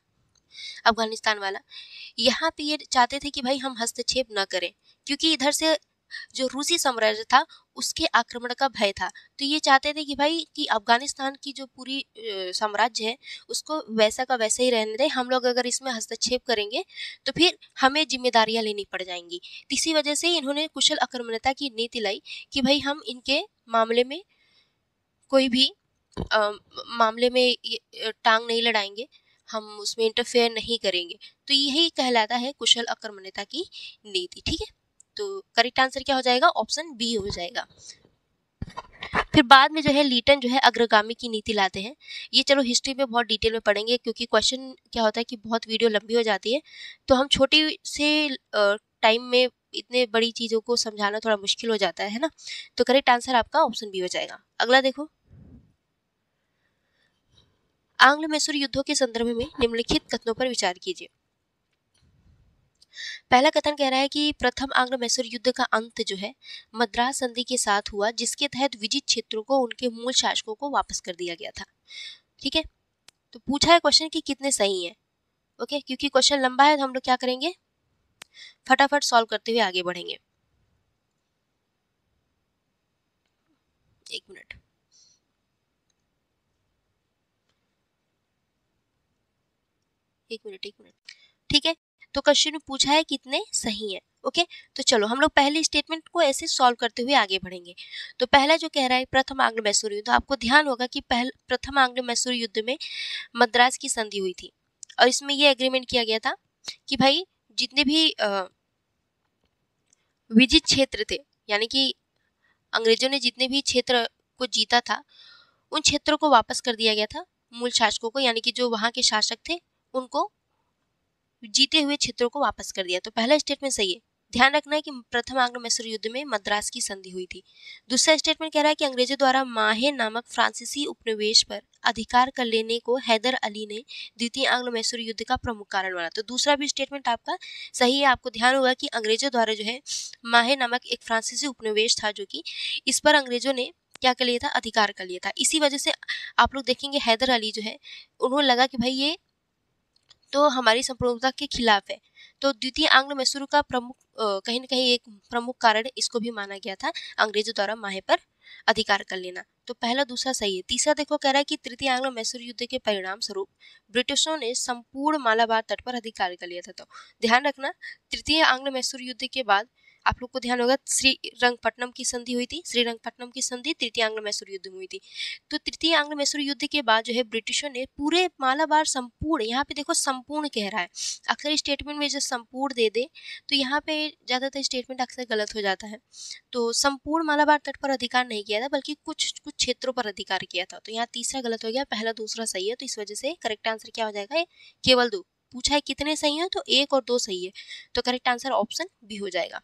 Speaker 1: अफगानिस्तान वाला, यहाँ पे ये चाहते थे कि भाई हम हस्तक्षेप न करें, क्योंकि इधर से जो रूसी साम्राज्य था उसके आक्रमण का भय था। तो ये चाहते थे कि भाई कि अफगानिस्तान की जो पूरी साम्राज्य है उसको वैसा का वैसा ही रहने दें, हम लोग अगर इसमें हस्तक्षेप करेंगे तो फिर हमें जिम्मेदारियां लेनी पड़ जाएंगी। इसी वजह से इन्होंने कुशल आक्रमणीयता की नीति लाई कि भाई हम इनके मामले में कोई भी मामले में टांग नहीं लड़ाएंगे, हम उसमें इंटरफेयर नहीं करेंगे। तो यही कहलाता है कुशल आक्रमणीयता की नीति। ठीक है, तो करेक्ट आंसर क्या हो जाएगा? ऑप्शन बी हो जाएगा। फिर बाद में जो है लीटन जो है अग्रगामी की नीति लाते हैं। ये चलो हिस्ट्री में बहुत डिटेल में पढ़ेंगे, क्योंकि क्वेश्चन क्या होता है कि बहुत वीडियो लंबी हो जाती है, तो हम छोटी से टाइम में इतने बड़ी चीज़ों को समझाना थोड़ा मुश्किल हो जाता है ना। तो करेक्ट आंसर आपका ऑप्शन बी हो जाएगा। अगला देखो, आंग्ल मैसूर युद्धों के संदर्भ में निम्नलिखित कथनों पर विचार कीजिए। पहला कथन कह रहा है कि प्रथम आंग्ल मैसूर युद्ध का अंत जो है मद्रास संधि के साथ हुआ, जिसके तहत विजित क्षेत्रों को उनके मूल शासकों को वापस कर दिया गया था। ठीक है, तो पूछा है क्वेश्चन कि कितने सही हैं। ओके, क्योंकि क्वेश्चन लंबा है तो हम लोग क्या करेंगे, फटाफट सॉल्व करते हुए आगे बढ़ेंगे। एक मिनट, ठीक है, तो क्वेश्चन में पूछा है कितने सही हैं। ओके, तो चलो हम लोग पहले स्टेटमेंट को ऐसे सॉल्व करते हुए आगे बढ़ेंगे। तो पहला जो कह रहा है प्रथम आंग्ल मैसूर युद्ध, आपको ध्यान होगा कि प्रथम आंग्ल मैसूर युद्ध में मद्रास की संधि हुई थी और इसमें यह एग्रीमेंट किया गया था कि भाई जितने भी विजित क्षेत्र थे, यानी कि अंग्रेजों ने जितने भी क्षेत्र को जीता था उन क्षेत्रों को वापस कर दिया गया था मूल शासकों को, यानी कि जो वहां के शासक थे उनको जीते हुए क्षेत्रों को वापस कर दिया। तो पहला स्टेटमेंट सही है। ध्यान रखना है कि प्रथम आंग्लो मैसूर युद्ध में मद्रास की संधि हुई थी। दूसरा स्टेटमेंट कह रहा है कि अंग्रेजों द्वारा माहे नामक फ्रांसीसी उपनिवेश पर अधिकार कर लेने को हैदर अली ने द्वितीय आंग्लो मैसूर युद्ध का प्रमुख कारण माना। तो दूसरा भी स्टेटमेंट आपका सही है। आपको ध्यान होगा कि अंग्रेजों द्वारा जो है माहे नामक एक फ्रांसीसी उपनिवेश था, जो कि इस पर अंग्रेजों ने क्या कर लिया था, अधिकार कर लिया था। इसी वजह से आप लोग देखेंगे हैदर अली जो है उन्होंने लगा कि भाई ये तो हमारी संप्रभुता के खिलाफ है। तो द्वितीय आंग्लो मैसूर का प्रमुख कहीं न कहीं एक प्रमुख कारण इसको भी माना गया था, अंग्रेजों द्वारा माहे पर अधिकार कर लेना। तो पहला दूसरा सही है। तीसरा देखो कह रहा है कि तृतीय आंग्लो मैसूर युद्ध के परिणाम स्वरूप ब्रिटिशों ने संपूर्ण मालाबार तट पर अधिकार कर लिया था। तो ध्यान रखना, तृतीय आंग्लो मैसूर युद्ध के बाद आप लोग को ध्यान होगा श्रीरंगपट्टनम की संधि हुई थी। श्रीरंगपट्टनम की संधि तृतीय आंग्लो मैसूर युद्ध में हुई थी। तो तृतीय आंग्लो मैसूर युद्ध के बाद जो है ब्रिटिशों ने पूरे मालाबार संपूर्ण, यहाँ पे देखो संपूर्ण कह रहा है, अक्सर स्टेटमेंट में जो संपूर्ण दे दे तो यहाँ पे ज्यादातर स्टेटमेंट अक्सर गलत हो जाता है। तो संपूर्ण मालाबार तट पर अधिकार नहीं किया था, बल्कि कुछ कुछ क्षेत्रों पर अधिकार किया था। तो यहाँ तीसरा गलत हो गया, पहला दूसरा सही है। तो इस वजह से करेक्ट आंसर क्या हो जाएगा, केवल दो। पूछा है कितने सही है, तो एक और दो सही है, तो करेक्ट आंसर ऑप्शन बी हो जाएगा।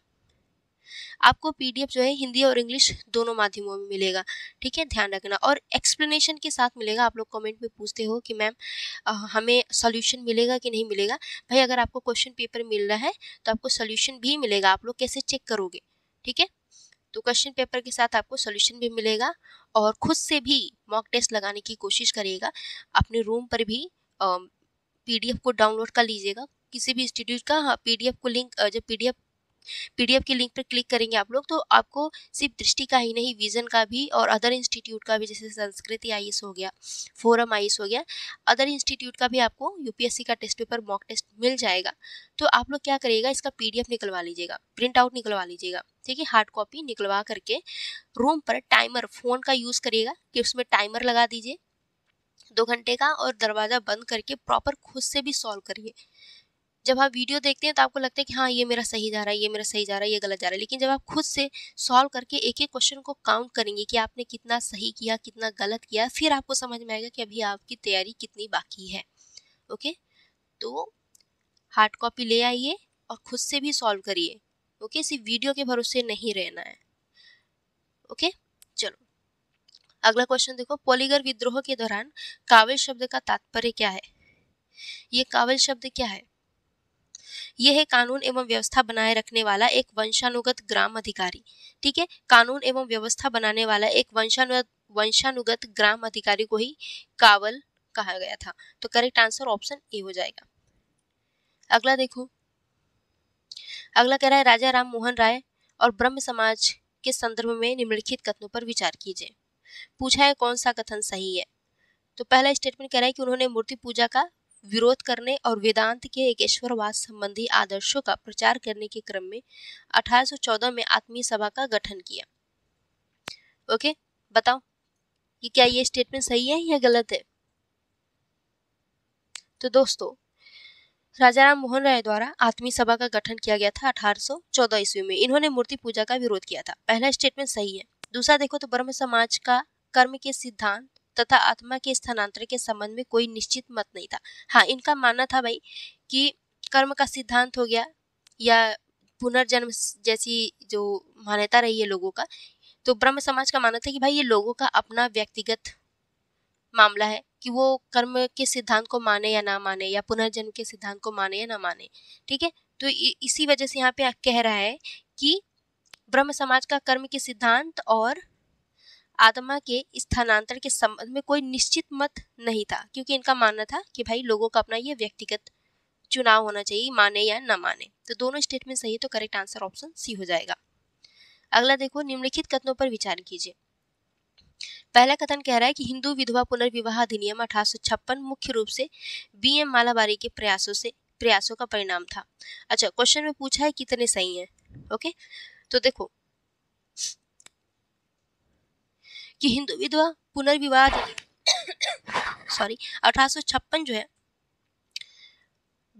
Speaker 1: आपको पीडीएफ जो है हिंदी और इंग्लिश दोनों माध्यमों में मिलेगा, ठीक है, ध्यान रखना। और एक्सप्लेनेशन के साथ मिलेगा। आप लोग कमेंट में पूछते हो कि मैम हमें सॉल्यूशन मिलेगा कि नहीं मिलेगा। भाई अगर आपको क्वेश्चन पेपर मिल रहा है तो आपको सॉल्यूशन भी मिलेगा। आप लोग कैसे चेक करोगे, ठीक है, तो क्वेश्चन पेपर के साथ आपको सॉल्यूशन भी मिलेगा और खुद से भी मॉक टेस्ट लगाने की कोशिश करिएगा। अपने रूम पर भी पीडीएफ को डाउनलोड कर लीजिएगा किसी भी इंस्टीट्यूट का। पीडीएफ को लिंक जब पीडीएफ के लिंक पर क्लिक करेंगे आप लोग, तो आपको सिर्फ दृष्टि का ही नहीं, विजन का भी और अदर इंस्टीट्यूट का भी, जैसे संस्कृति आईएएस हो गया, फोरम आईएएस हो गया, अदर इंस्टीट्यूट का भी आपको यूपीएससी का टेस्ट पेपर मॉक टेस्ट मिल जाएगा। तो आप लोग क्या करिएगा, इसका पीडीएफ निकलवा लीजिएगा, प्रिंट आउट निकलवा लीजिएगा, ठीक है, हार्ड कॉपी निकलवा करके रूम पर टाइमर, फोन का यूज करिएगा कि उसमें टाइमर लगा दीजिए 2 घंटे का, और दरवाजा बंद करके प्रॉपर खुद से भी सॉल्व करिए। जब आप वीडियो देखते हैं तो आपको लगता है कि हाँ ये मेरा सही जा रहा है, ये मेरा सही जा रहा है, ये गलत जा रहा है, लेकिन जब आप खुद से सॉल्व करके एक एक क्वेश्चन को काउंट करेंगे कि आपने कितना सही किया, कितना गलत किया, फिर आपको समझ में आएगा कि अभी आपकी तैयारी कितनी बाकी है। ओके, तो हार्ड कॉपी ले आइए और खुद से भी सॉल्व करिए। ओके, सिर्फ वीडियो के भरोसे नहीं रहना है। ओके, चलो अगला क्वेश्चन देखो। पॉलीगर विद्रोह के दौरान काबिल शब्द का तात्पर्य क्या है? ये काबिल शब्द क्या है? यह है कानून एवं व्यवस्था बनाए रखने वाला एक वंशानुगत ग्राम अधिकारी, ठीक है, कानून एवं व्यवस्था बनाने वाला एक वंशानुगत ग्राम अधिकारी को ही कावल कहा गया था। तो करेक्ट आंसर ऑप्शन ए हो जाएगा। अगला देखो, अगला कह रहा है राजा राम मोहन राय और ब्रह्म समाज के संदर्भ में निम्नलिखित कथनों पर विचार कीजिए। पूछा है कौन सा कथन सही है। तो पहला स्टेटमेंट कह रहा है कि उन्होंने मूर्ति पूजा का विरोध करने और वेदांत के एकेश्वरवाद संबंधी आदर्शों का प्रचार करने के क्रम में 1814 में आत्मीय सभा का गठन किया। ओके, बताओ कि क्या ये स्टेटमेंट सही है या गलत है। तो दोस्तों, राजा राम मोहन राय द्वारा आत्मीय सभा का गठन किया गया था 1814 ईस्वी में। इन्होंने मूर्ति पूजा का विरोध किया था। पहला स्टेटमेंट सही है। दूसरा देखो तो ब्रह्म समाज का कर्म के सिद्धांत तथा आत्मा के स्थानांतरण के संबंध में कोई निश्चित मत नहीं था। हाँ, इनका मानना था भाई कि कर्म का सिद्धांत हो गया या पुनर्जन्म जैसी जो मान्यता रही है लोगों का, तो ब्रह्म समाज का मानना था कि भाई ये लोगों का अपना व्यक्तिगत मामला है कि वो कर्म के सिद्धांत को माने या ना माने, या पुनर्जन्म के सिद्धांत को माने या ना माने, ठीक है। तो इसी वजह से यहाँ पे कह रहा है कि ब्रह्म समाज का कर्म के सिद्धांत और आत्मा के स्थानांतरण के संबंध में कोई निश्चित मत नहीं था, क्योंकि इनका मानना था कि भाई लोगों का अपना ये व्यक्तिगत चुनाव होना चाहिए, माने या न माने। तो दोनों स्टेटमेंट सही है, तो करेक्ट आंसर ऑप्शन सी हो जाएगा। अगला देखो, निम्नलिखित कथनों पर विचार कीजिए। पहला कथन कह रहा है कि हिंदू विधवा पुनर्विवाह अधिनियम 1856 मुख्य रूप से बीएम मालाबारी के प्रयासों का परिणाम था। अच्छा, क्वेश्चन में पूछा है कितने सही हैं। ओके, तो देखो कि हिंदू विधवा पुनर्विवाह सॉरी 1856 जो है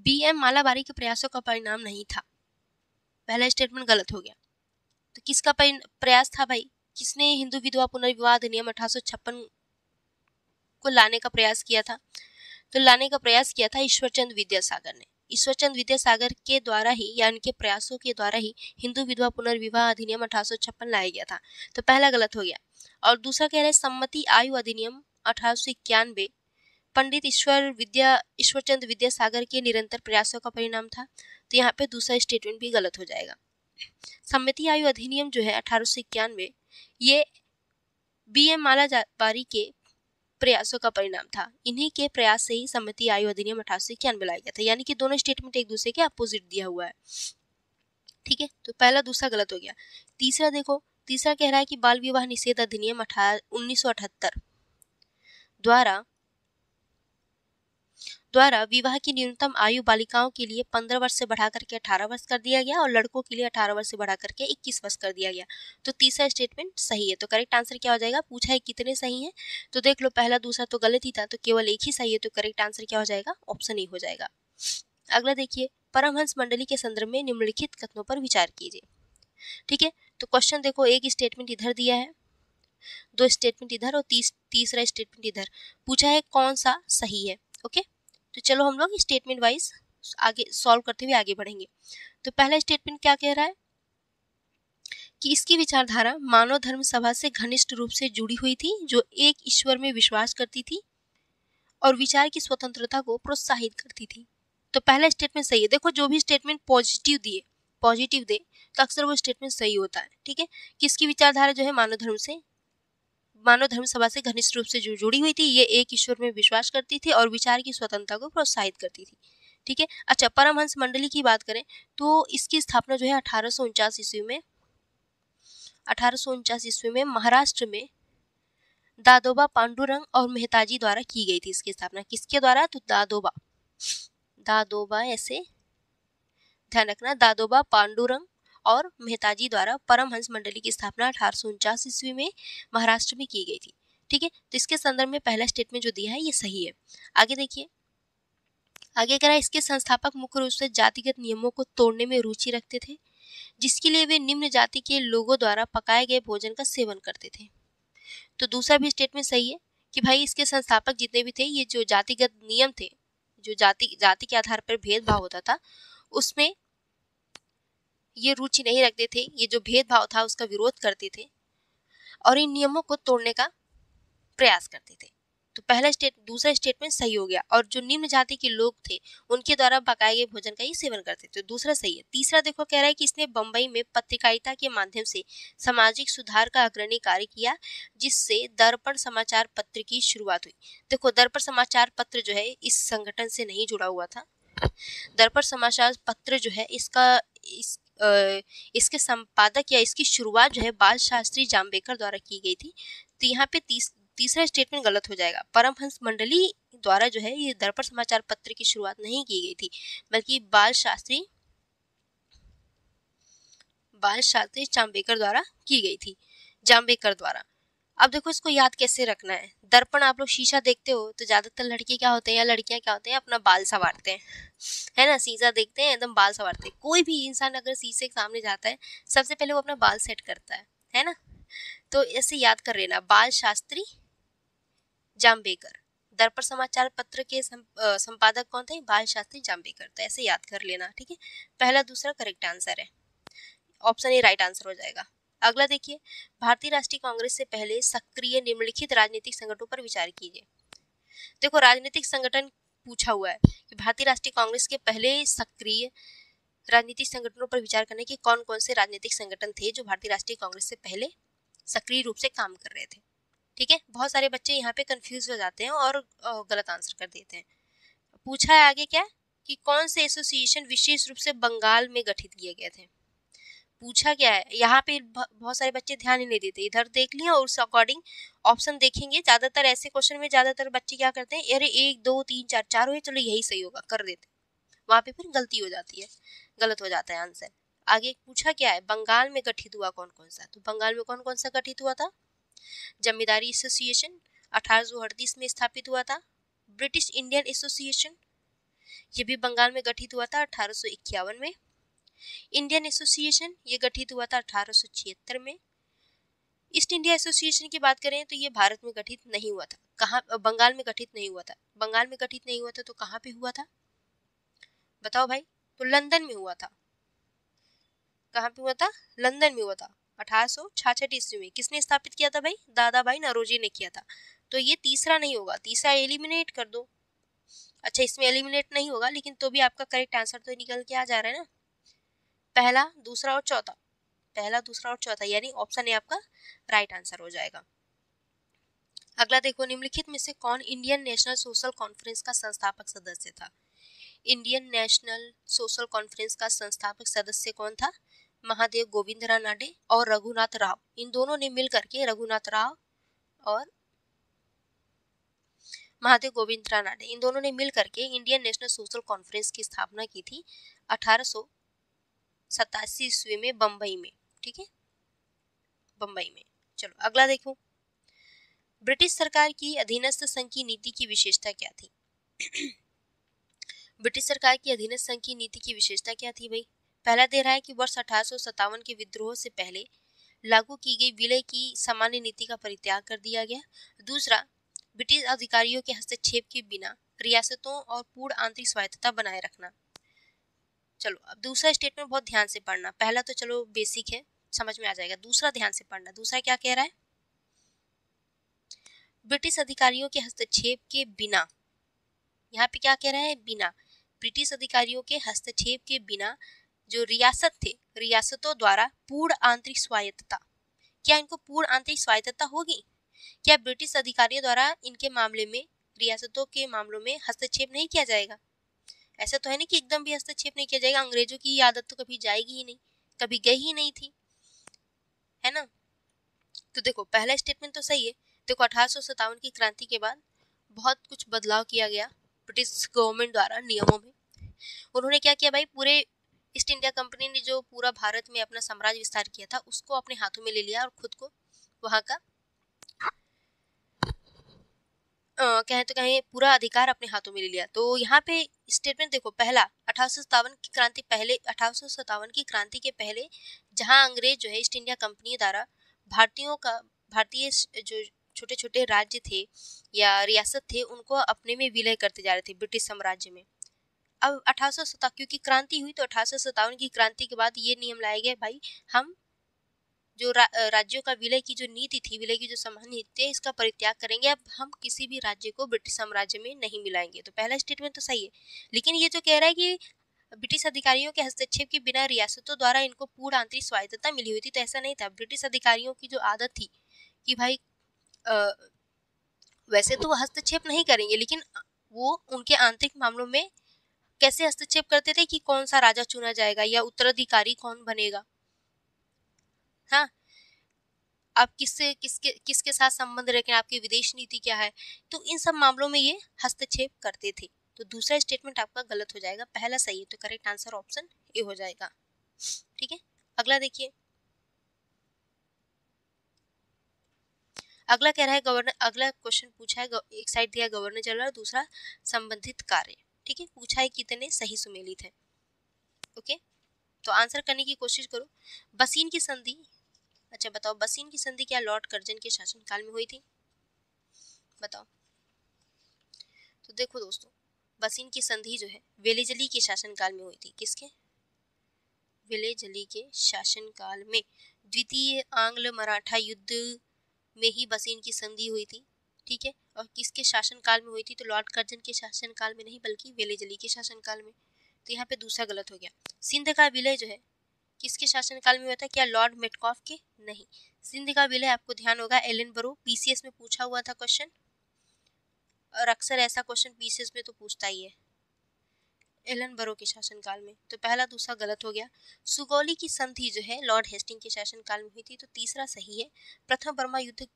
Speaker 1: BM मालाबारी के प्रयासों का परिणाम नहीं था। पहला स्टेटमेंट गलत हो गया। तो किसका प्रयास था भाई? किसने हिंदू विधवा पुनर्विवाह अधिनियम 1856 को लाने का प्रयास किया था? तो लाने का प्रयास किया था ईश्वरचंद विद्यासागर ने। ईश्वरचंद विद्यासागर के द्वारा ही या उनके प्रयासों के द्वारा ही हिंदू विधवा पुनर्विवाह अधिनियम 1856 लाया गया था। तो पहला गलत हो गया। और दूसरा कह रहे हैं सम्मति आयु अधिनियम 1891 पंडित ईश्वरचंद विद्यासागर के निरंतर प्रयासों का परिणाम था। तो यहाँ पे दूसरा स्टेटमेंट भी गलत हो जाएगा। सम्मति आयु अधिनियम जो है 1891 ये BM मालाबारी के प्रयासों का परिणाम था। इन्हीं के प्रयास से ही सम्मति आयु अधिनियम 1891 लाया गया था। यानी कि दोनों स्टेटमेंट एक दूसरे के अपोजिट दिया हुआ है। ठीक है, तो पहला दूसरा गलत हो गया। तीसरा देखो, तीसरा कह रहा है कि बाल विवाह निषेध अधिनियम 1978 द्वारा विवाह की न्यूनतम आयु बालिकाओं के लिए 15 वर्ष से बढ़ा करके 18 वर्ष कर दिया गया और लड़कों के लिए 18 वर्ष से बढ़ा करके 21 वर्ष कर दिया गया। तो तीसरा स्टेटमेंट सही है। तो करेक्ट आंसर क्या हो जाएगा? पूछा है कितने सही हैं, तो देख लो पहला दूसरा तो गलत ही था, तो केवल एक ही सही है। तो करेक्ट आंसर क्या हो जाएगा? ऑप्शन ई हो जाएगा। अगला देखिए, परमहंस मंडली के संदर्भ में निम्नलिखित कथनों पर विचार कीजिए। ठीक है, तो क्वेश्चन देखो, एक स्टेटमेंट इधर दिया है, दो स्टेटमेंट इधर और तीसरा स्टेटमेंट इधर। पूछा है कौन सा सही है। ओके, तो चलो हम लोग स्टेटमेंट वाइज आगे सॉल्व करते हुए आगे बढ़ेंगे। तो पहला स्टेटमेंट क्या कह रहा है कि इसकी विचारधारा मानव धर्म सभा से घनिष्ठ रूप से जुड़ी हुई थी, जो एक ईश्वर में विश्वास करती थी और विचार की स्वतंत्रता को प्रोत्साहित करती थी। तो पहला स्टेटमेंट सही है। देखो जो भी स्टेटमेंट पॉजिटिव दे तो अक्सर वो स्टेटमेंट सही होता है। ठीक है, किसकी विचारधारा जो है मानव धर्म सभा से घनिष्ठ रूप से जुड़ी हुई थी, ये एक ईश्वर में विश्वास करती थी और विचार की स्वतंत्रता को प्रोत्साहित करती थी। ठीक है, अच्छा परमहंस मंडली की बात करें तो इसकी स्थापना जो है 1849 ईस्वी में महाराष्ट्र में दादोबा पांडुरंग और मेहताजी द्वारा की गई थी। इसकी स्थापना किसके द्वारा? तो दादोबा ऐसे ध्यान रखना, दादोबा पांडुरंग और मेहताजी द्वारा परमहंस मंडली की स्थापना 1849 ईस्वी में महाराष्ट्र में की गई थी। ठीक है, तो इसके संदर्भ में पहला स्टेटमेंट जो दिया है ये सही है। आगे देखिए, आगे कह रहा है इसके संस्थापक मुख्य रूप से जातिगत नियमों को तोड़ने में रुचि रखते थे, जिसके लिए वे निम्न जाति के लोगों द्वारा पकाए गए भोजन का सेवन करते थे। तो दूसरा भी स्टेटमेंट सही है कि भाई इसके संस्थापक जितने भी थे, ये जो जातिगत नियम थे, जो जाति के आधार पर भेदभाव होता था, उसमें ये रुचि नहीं रखते थे। ये जो भेदभाव था उसका विरोध करते थे और इन नियमों को तोड़ने का प्रयास करते थे। तो दूसरा स्टेटमेंट सही हो गया। और जो निम्न जाति के लोग थे उनके द्वारा पकाए गए भोजन का ही सेवन करते थे, तो दूसरा सही है। तीसरा देखो कह रहा है कि इसने बंबई में पत्रकारिता के माध्यम से सामाजिक सुधार का अग्रणी कार्य किया, जिससे दर्पण समाचार पत्र की शुरुआत हुई। देखो दर्पण समाचार पत्र जो है इस संगठन से नहीं जुड़ा हुआ था। दर्पण समाचार पत्र जो है इसके संपादक या इसकी शुरुआत जो है बाल शास्त्री जाम्बेकर द्वारा की गई थी। तो यहाँ पे तीसरा स्टेटमेंट गलत हो जाएगा। परमहंस मंडली द्वारा जो है ये दर्पण समाचार पत्र की शुरुआत नहीं की गई थी, बल्कि बाल शास्त्री जाम्बेकर द्वारा की गई थी, जाम्बेकर द्वारा। अब देखो इसको याद कैसे रखना है। दर्पण आप लोग शीशा देखते हो तो ज्यादातर लड़के क्या होते हैं या लड़कियां क्या होते हैं, अपना बाल संवारते हैं, है ना। शीशा देखते हैं एकदम बाल संवारते हैं। कोई भी इंसान अगर शीशे के सामने जाता है सबसे पहले वो अपना बाल सेट करता है ना। तो ऐसे याद कर लेना, बाल शास्त्री जाम्बेकर, दर्पण समाचार पत्र के संपादक कौन थे? बाल शास्त्री जाम्बेकर। तो ऐसे याद कर लेना। ठीक है, पहला दूसरा करेक्ट आंसर है, ऑप्शन ए राइट आंसर हो जाएगा। अगला देखिए, भारतीय राष्ट्रीय कांग्रेस से पहले सक्रिय निम्नलिखित राजनीतिक संगठनों पर विचार कीजिए। देखो राजनीतिक संगठन पूछा हुआ है कि भारतीय राष्ट्रीय कांग्रेस के पहले सक्रिय राजनीतिक संगठनों पर विचार करने के कौन कौन से राजनीतिक संगठन थे जो भारतीय राष्ट्रीय कांग्रेस से पहले सक्रिय रूप से काम कर रहे थे। ठीक है, बहुत सारे बच्चे यहाँ पे कंफ्यूज हो जाते हैं और गलत आंसर कर देते हैं। पूछा है आगे क्या कि कौन से एसोसिएशन विशेष रूप से बंगाल में गठित किए गए थे। पूछा क्या है, यहाँ पे बहुत सारे बच्चे ध्यान ही नहीं देते। इधर देख लिया और उस अकॉर्डिंग ऑप्शन देखेंगे। ज्यादातर ऐसे क्वेश्चन में ज्यादातर बच्चे क्या करते हैं, अरे 1 2 3 4 4 हुए, चलो यही सही होगा कर देते, वहां पे फिर गलती हो जाती है, गलत हो जाता है आंसर। आगे पूछा क्या है, बंगाल में गठित हुआ कौन कौन सा। तो बंगाल में कौन कौन सा गठित हुआ था? जमींदारी एसोसिएशन 1838 में स्थापित हुआ था। ब्रिटिश इंडियन एसोसिएशन ये भी बंगाल में गठित हुआ था 1851 में। इंडियन एसोसिएशन ये गठित हुआ था 1876 में। ईस्ट इंडिया एसोसिएशन की बात करें तो ये भारत में गठित नहीं हुआ था। कहाँ? बंगाल में गठित नहीं हुआ था। बंगाल में गठित नहीं हुआ था तो कहाँ पे हुआ था बताओ भाई? तो लंदन में हुआ था। कहाँ पे हुआ था? लंदन में हुआ था 1866 ईस्वी में। किसने स्थापित किया था भाई? दादा भाई नौरोजी ने किया था। तो ये तीसरा नहीं होगा, तीसरा एलिमिनेट कर दो। अच्छा, इसमें एलिमिनेट नहीं होगा, लेकिन तो भी आपका करेक्ट आंसर तो निकल के आ जा रहा है ना, पहला, दूसरा और चौथा। पहला, दूसरा और चौथा, यानी ऑप्शन ए आपका राइट आंसर हो जाएगा। अगला देखो, निम्नलिखित में से कौन इंडियन नेशनल सोशल कॉन्फ्रेंस का संस्थापक सदस्य था? इंडियन नेशनल सोशल कॉन्फ्रेंस का संस्थापक सदस्य कौन था? महादेव गोविंद रानाडे और रघुनाथ राव। इन दोनों ने मिलकर के, रघुनाथ राव और महादेव गोविंद रानाडे, इन दोनों ने मिलकर के इंडियन नेशनल सोशल कॉन्फ्रेंस की स्थापना की थी 1887 ईस्वी में बम्बई में। ठीक है, बम्बई में। चलो अगला देखो, ब्रिटिश सरकार की अधीनस्थ संघ की नीति की विशेषता क्या थी? ब्रिटिश सरकार की अधीनस्थ संघ की नीति की विशेषता क्या थी भाई? पहला दे रहा है कि वर्ष 1857 के विद्रोह से पहले लागू की गई विलय की सामान्य नीति का परित्याग कर दिया गया। दूसरा, ब्रिटिश अधिकारियों के हस्तक्षेप के बिना रियासतों और पूर्ण आंतरिक स्वायत्तता बनाए रखना। चलो अब दूसरा स्टेटमेंट बहुत ध्यान से पढ़ना। पहला तो चलो बेसिक है, समझ में आ जाएगा। दूसरा ध्यान से पढ़ना। दूसरा क्या कह रहा है? ब्रिटिश अधिकारियों के हस्तक्षेप के बिना, यहाँ पे क्या कह रहा है? बिना। ब्रिटिश अधिकारियों के हस्तक्षेप के बिना जो रियासत थे, रियासतों द्वारा पूर्ण आंतरिक स्वायत्तता। क्या इनको पूर्ण आंतरिक स्वायत्तता होगी? क्या ब्रिटिश अधिकारियों द्वारा इनके मामले में, रियासतों के मामलों में हस्तक्षेप नहीं किया जाएगा? ऐसा तो है नहीं कि एकदम भी हस्तक्षेप नहीं किया जाएगा। अंग्रेजों की आदत तो कभी जाएगी ही नहीं, कभी गई ही नहीं थी, है ना। तो देखो पहला स्टेटमेंट तो सही है। देखो 1857 की क्रांति के बाद बहुत कुछ बदलाव किया गया ब्रिटिश गवर्नमेंट द्वारा नियमों में। उन्होंने क्या किया भाई? पूरे ईस्ट इंडिया कंपनी ने जो पूरा भारत में अपना साम्राज्य विस्तार किया था उसको अपने हाथों में ले लिया और खुद को वहां का कहें तो कहें पूरा अधिकार अपने हाथों में ले लिया। तो यहाँ पे स्टेटमेंट देखो, पहला 1857 की क्रांति, पहले 1857 की क्रांति के पहले जहाँ अंग्रेज जो है ईस्ट इंडिया कंपनी द्वारा भारतीयों का, भारतीय जो छोटे छोटे राज्य थे या रियासत थे उनको अपने में विलय करते जा रहे थे ब्रिटिश साम्राज्य में। अब 1857 क्योंकि क्रांति हुई तो 1857 की क्रांति के बाद ये नियम लाए गए भाई, हम जो राज्यों का विलय की जो नीति थी, विलय की जो सामान्य नीति है, इसका परित्याग करेंगे। अब हम किसी भी राज्य को ब्रिटिश साम्राज्य में नहीं मिलाएंगे। तो पहला स्टेटमेंट तो सही है, लेकिन ये जो कह रहा है कि ब्रिटिश अधिकारियों के हस्तक्षेप के बिना रियासतों द्वारा इनको पूर्ण आंतरिक स्वायत्तता मिली हुई थी, तो ऐसा नहीं था। ब्रिटिश अधिकारियों की जो आदत थी कि भाई वैसे तो वो हस्तक्षेप नहीं करेंगे, लेकिन वो उनके आंतरिक मामलों में कैसे हस्तक्षेप करते थे कि कौन सा राजा चुना जाएगा या उत्तराधिकारी कौन बनेगा, हाँ, आप किसके साथ संबंध रखें, आपकी विदेश नीति क्या है, तो इन सब मामलों में ये हस्तक्षेप करते थे। तो दूसरा स्टेटमेंट आपका गलत हो जाएगा, पहला सही है। तो करेक्ट आंसर ऑप्शन ए हो जाएगा। ठीक है, अगला देखिए। अगला कह रहा है गवर्नर, अगला क्वेश्चन पूछा है, एक साइड दिया गवर्नर जनरल, दूसरा संबंधित कार्य। ठीक है, पूछा है कितने सही सुमेलित है। ओके, तो आंसर करने की कोशिश करो। बसीन की संधि, अच्छा बताओ, बसीन की संधि क्या लॉर्ड कर्जन के शासनकाल में हुई थी? बताओ। तो देखो दोस्तों, बसीन की संधि जो है वेलेजली के शासनकाल में हुई थी। किसके? वेलेजली के शासनकाल में। द्वितीय आंग्ल मराठा युद्ध में ही बसीन की संधि हुई थी। ठीक है, और किसके शासनकाल में हुई थी? तो लॉर्ड कर्जन के शासनकाल में नहीं, बल्कि वेलेजली के शासनकाल में। तो यहाँ पे दूसरा गलत हो गया। सिंध का विलय जो है किसके शासनकाल में हुआ था? क्या लॉर्ड मेटकॉफ के? नहीं। सिंध का विलय आपको ध्यान होगा एलन बरो, पीसीएस में पूछा हुआ था क्वेश्चन, और अक्सर ऐसा क्वेश्चन पीसीएस में तो पूछता ही है, एलन बरो के शासनकाल में। तो पहला दूसरा गलत हो गया। सुगौली की संधि जो है लॉर्ड हेस्टिंग के शासनकाल में हुई थी, तो तीसरा सही है। प्रथम बर्मा युद्ध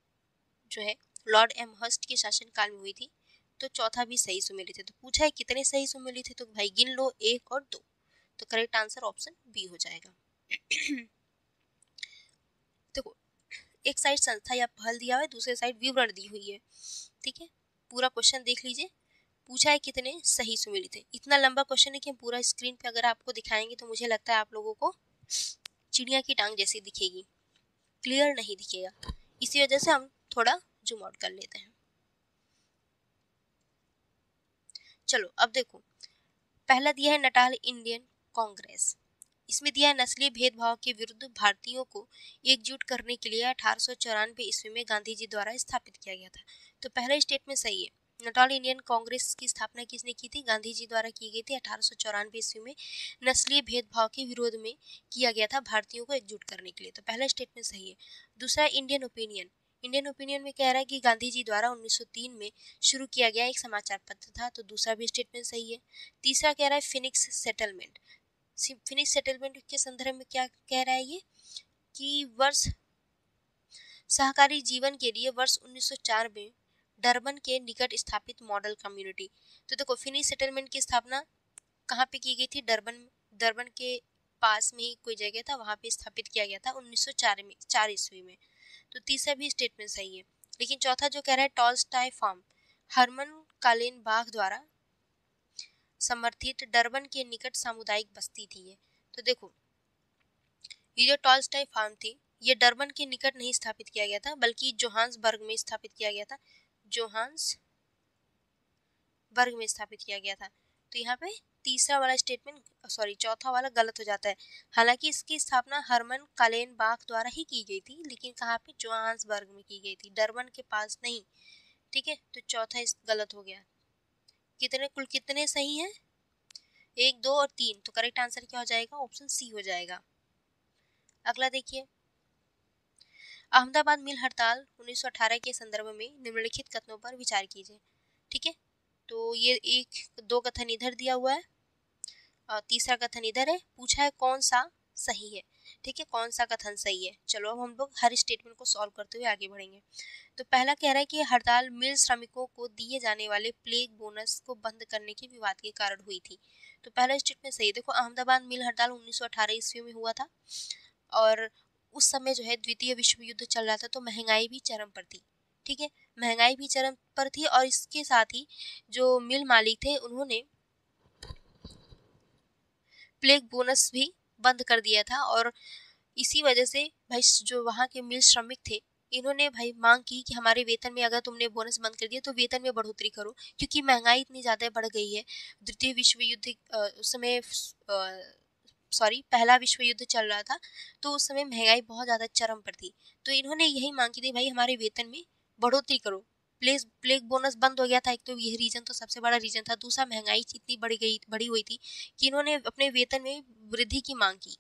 Speaker 1: जो है लॉर्ड एमहर्स्ट के शासनकाल में हुई थी, तो चौथा भी सही सुमेलित है। तो पूछा है कितने सही सुमेलित है, तो भाई गिन लो, 1 और 2। तो करेक्ट आंसर ऑप्शन बी हो जाएगा। देखो, एक साइड संस्था या पहल दिया हुआ है, दूसरे साइड विवरण दी हुई है। ठीक है, पूरा क्वेश्चन देख लीजिए, पूछा है कितने सही सुमेलित है। इतना लंबा क्वेश्चन है कि हम पूरा स्क्रीन पे अगर आपको दिखाएंगे तो मुझे लगता है आप लोगों को चिड़िया की टांग जैसी दिखेगी, क्लियर नहीं दिखेगा। इसी वजह से हम थोड़ा जूम आउट कर लेते हैं। चलो अब देखो, पहला दिया है नटाल इंडियन कांग्रेस। इसमें दिया है नस्लीय भेदभाव के विरुद्ध भारतीयों को एकजुट करने के लिए 1894 ईस्वी में गांधी जी द्वारा स्थापित किया गया था। तो पहला स्टेटमेंट सही है। नटाल इंडियन कांग्रेस की स्थापना किसने की थी? गांधी जी द्वारा की गई थी 1894 ईस्वी में, नस्लीय भेदभाव के विरोध में किया गया था भारतीयों को एकजुट करने के लिए। तो पहला स्टेटमेंट सही है। दूसरा इंडियन ओपिनियन। इंडियन ओपिनियन में कह रहा है कि गांधी जी द्वारा 1903 में शुरू किया गया एक समाचार पत्र था, तो दूसरा भी स्टेटमेंट सही है। तीसरा कह रहा है फिनिक्स सेटलमेंट। फिनिक्स सेटलमेंट के संदर्भ में क्या कह रहा है ये कि वर्ष सहकारी जीवन के लिए वर्ष 1904 में डरबन के निकट स्थापित मॉडल कम्युनिटी। तो देखो, फिनिक्स सेटलमेंट की स्थापना कहाँ पे की गई थी? डरबन के पास में ही कोई जगह था, वहां पे स्थापित किया गया था 1904 ईस्वी में। तो तीसरा भी स्टेटमेंट सही है। लेकिन चौथा जो कह रहा है टॉलस्टॉय फार्म, हरमन कालीन बाग द्वारा समर्थित डरबन के निकट सामुदायिक बस्ती थी ये। तो देखो, ये जो टॉलस्टॉय फार्म थी ये डरबन के निकट नहीं स्थापित किया गया था, बल्कि जोहान्सबर्ग में स्थापित किया गया था। जोहान्सबर्ग में स्थापित किया गया था। तो यहाँ पे तीसरा वाला स्टेटमेंट, सॉरी चौथा वाला गलत हो जाता है। हालांकि इसकी स्थापना हरमन कालेनबाख द्वारा ही की गई थी, लेकिन कहाँ पे? जोहान्सबर्ग में की गई थी, डरबन के पास नहीं। ठीक है, तो चौथा इस गलत हो गया। कुल कितने सही हैं? 1, 2 और 3। तो करेक्ट आंसर क्या हो जाएगा? ऑप्शन सी हो जाएगा। अगला देखिए, अहमदाबाद मिल हड़ताल 1918 के संदर्भ में निम्नलिखित कथनों पर विचार कीजिए। ठीक है, तो ये 1-2 कथन इधर दिया हुआ है और तीसरा कथन इधर है। पूछा है कौन सा सही है। ठीक है, कौन सा कथन सही है। चलो अब हम लोग हर स्टेटमेंट को सॉल्व करते हुए आगे बढ़ेंगे। तो पहला कह रहा है कि हड़ताल मिल श्रमिकों को दिए जाने वाले प्लेग बोनस को बंद करने के विवाद के कारण हुई थी। तो पहला स्टेटमेंट सही है। देखो, अहमदाबाद मिल हड़ताल 1918 ईस्वी में हुआ था और उस समय जो है द्वितीय विश्व युद्ध चल रहा था, तो महंगाई भी चरम पर थी। ठीक है, महंगाई भी चरम पर थी और इसके साथ ही जो मिल मालिक थे उन्होंने प्लेग बोनस भी बंद कर दिया था और इसी वजह से भाई जो वहाँ के मिल श्रमिक थे इन्होंने भाई मांग की कि हमारे वेतन में अगर तुमने बोनस बंद कर दिया तो वेतन में बढ़ोतरी करो, क्योंकि महंगाई इतनी ज़्यादा बढ़ गई है। द्वितीय विश्व युद्ध उस समय पहला विश्व युद्ध चल रहा था, तो उस समय महंगाई बहुत ज़्यादा चरम पर थी। तो इन्होंने यही मांग की थी, भाई हमारे वेतन में बढ़ोतरी करो। प्लेग बोनस बंद हो गया था, एक तो यही रीजन तो सबसे बड़ा रीजन था। दूसरा, महंगाई इतनी बढ़ी हुई थी कि इन्होंने अपने वेतन में वृद्धि की मांग की।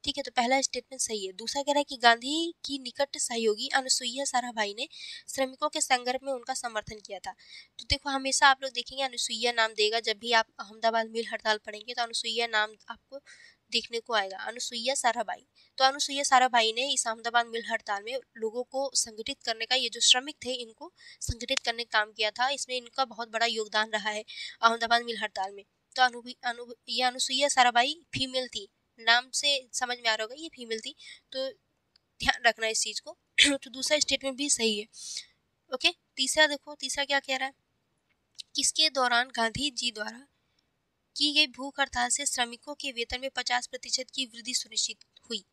Speaker 1: ठीक है, तो पहला स्टेटमेंट सही है। दूसरा कह रहा है कि गांधी की निकट सहयोगी अनुसुईया साराभाई ने श्रमिकों के संघर्ष में उनका समर्थन किया था। तो देखो, हमेशा आप लोग देखेंगे अनुसुईया नाम देगा, जब भी आप अहमदाबाद मिल हड़ताल पढ़ेंगे तो अनुसुईया नाम आपको देखने को आएगा, अनुसुईया साराभाई। तो अनुसुईया साराभाई ने इस अहमदाबाद मिल हड़ताल में लोगों को संगठित करने का, ये जो श्रमिक थे इनको संगठित करने का काम किया था। इसमें इनका बहुत बड़ा योगदान रहा है अहमदाबाद मिल हड़ताल में। तो ये अनुसुईया साराभाई फीमेल थी, नाम से समझ में आ रहा होगा ये फीमेल थी, तो ध्यान रखना इस चीज को। तो दूसरा स्टेटमेंट भी सही है। ओके, तीसरा देखो, तीसरा क्या कह रहा है? किसके दौरान गांधी जी द्वारा की गई भूख हड़ताल से श्रमिकों के वेतन में 50% की वृद्धि सुनिश्चित हुई।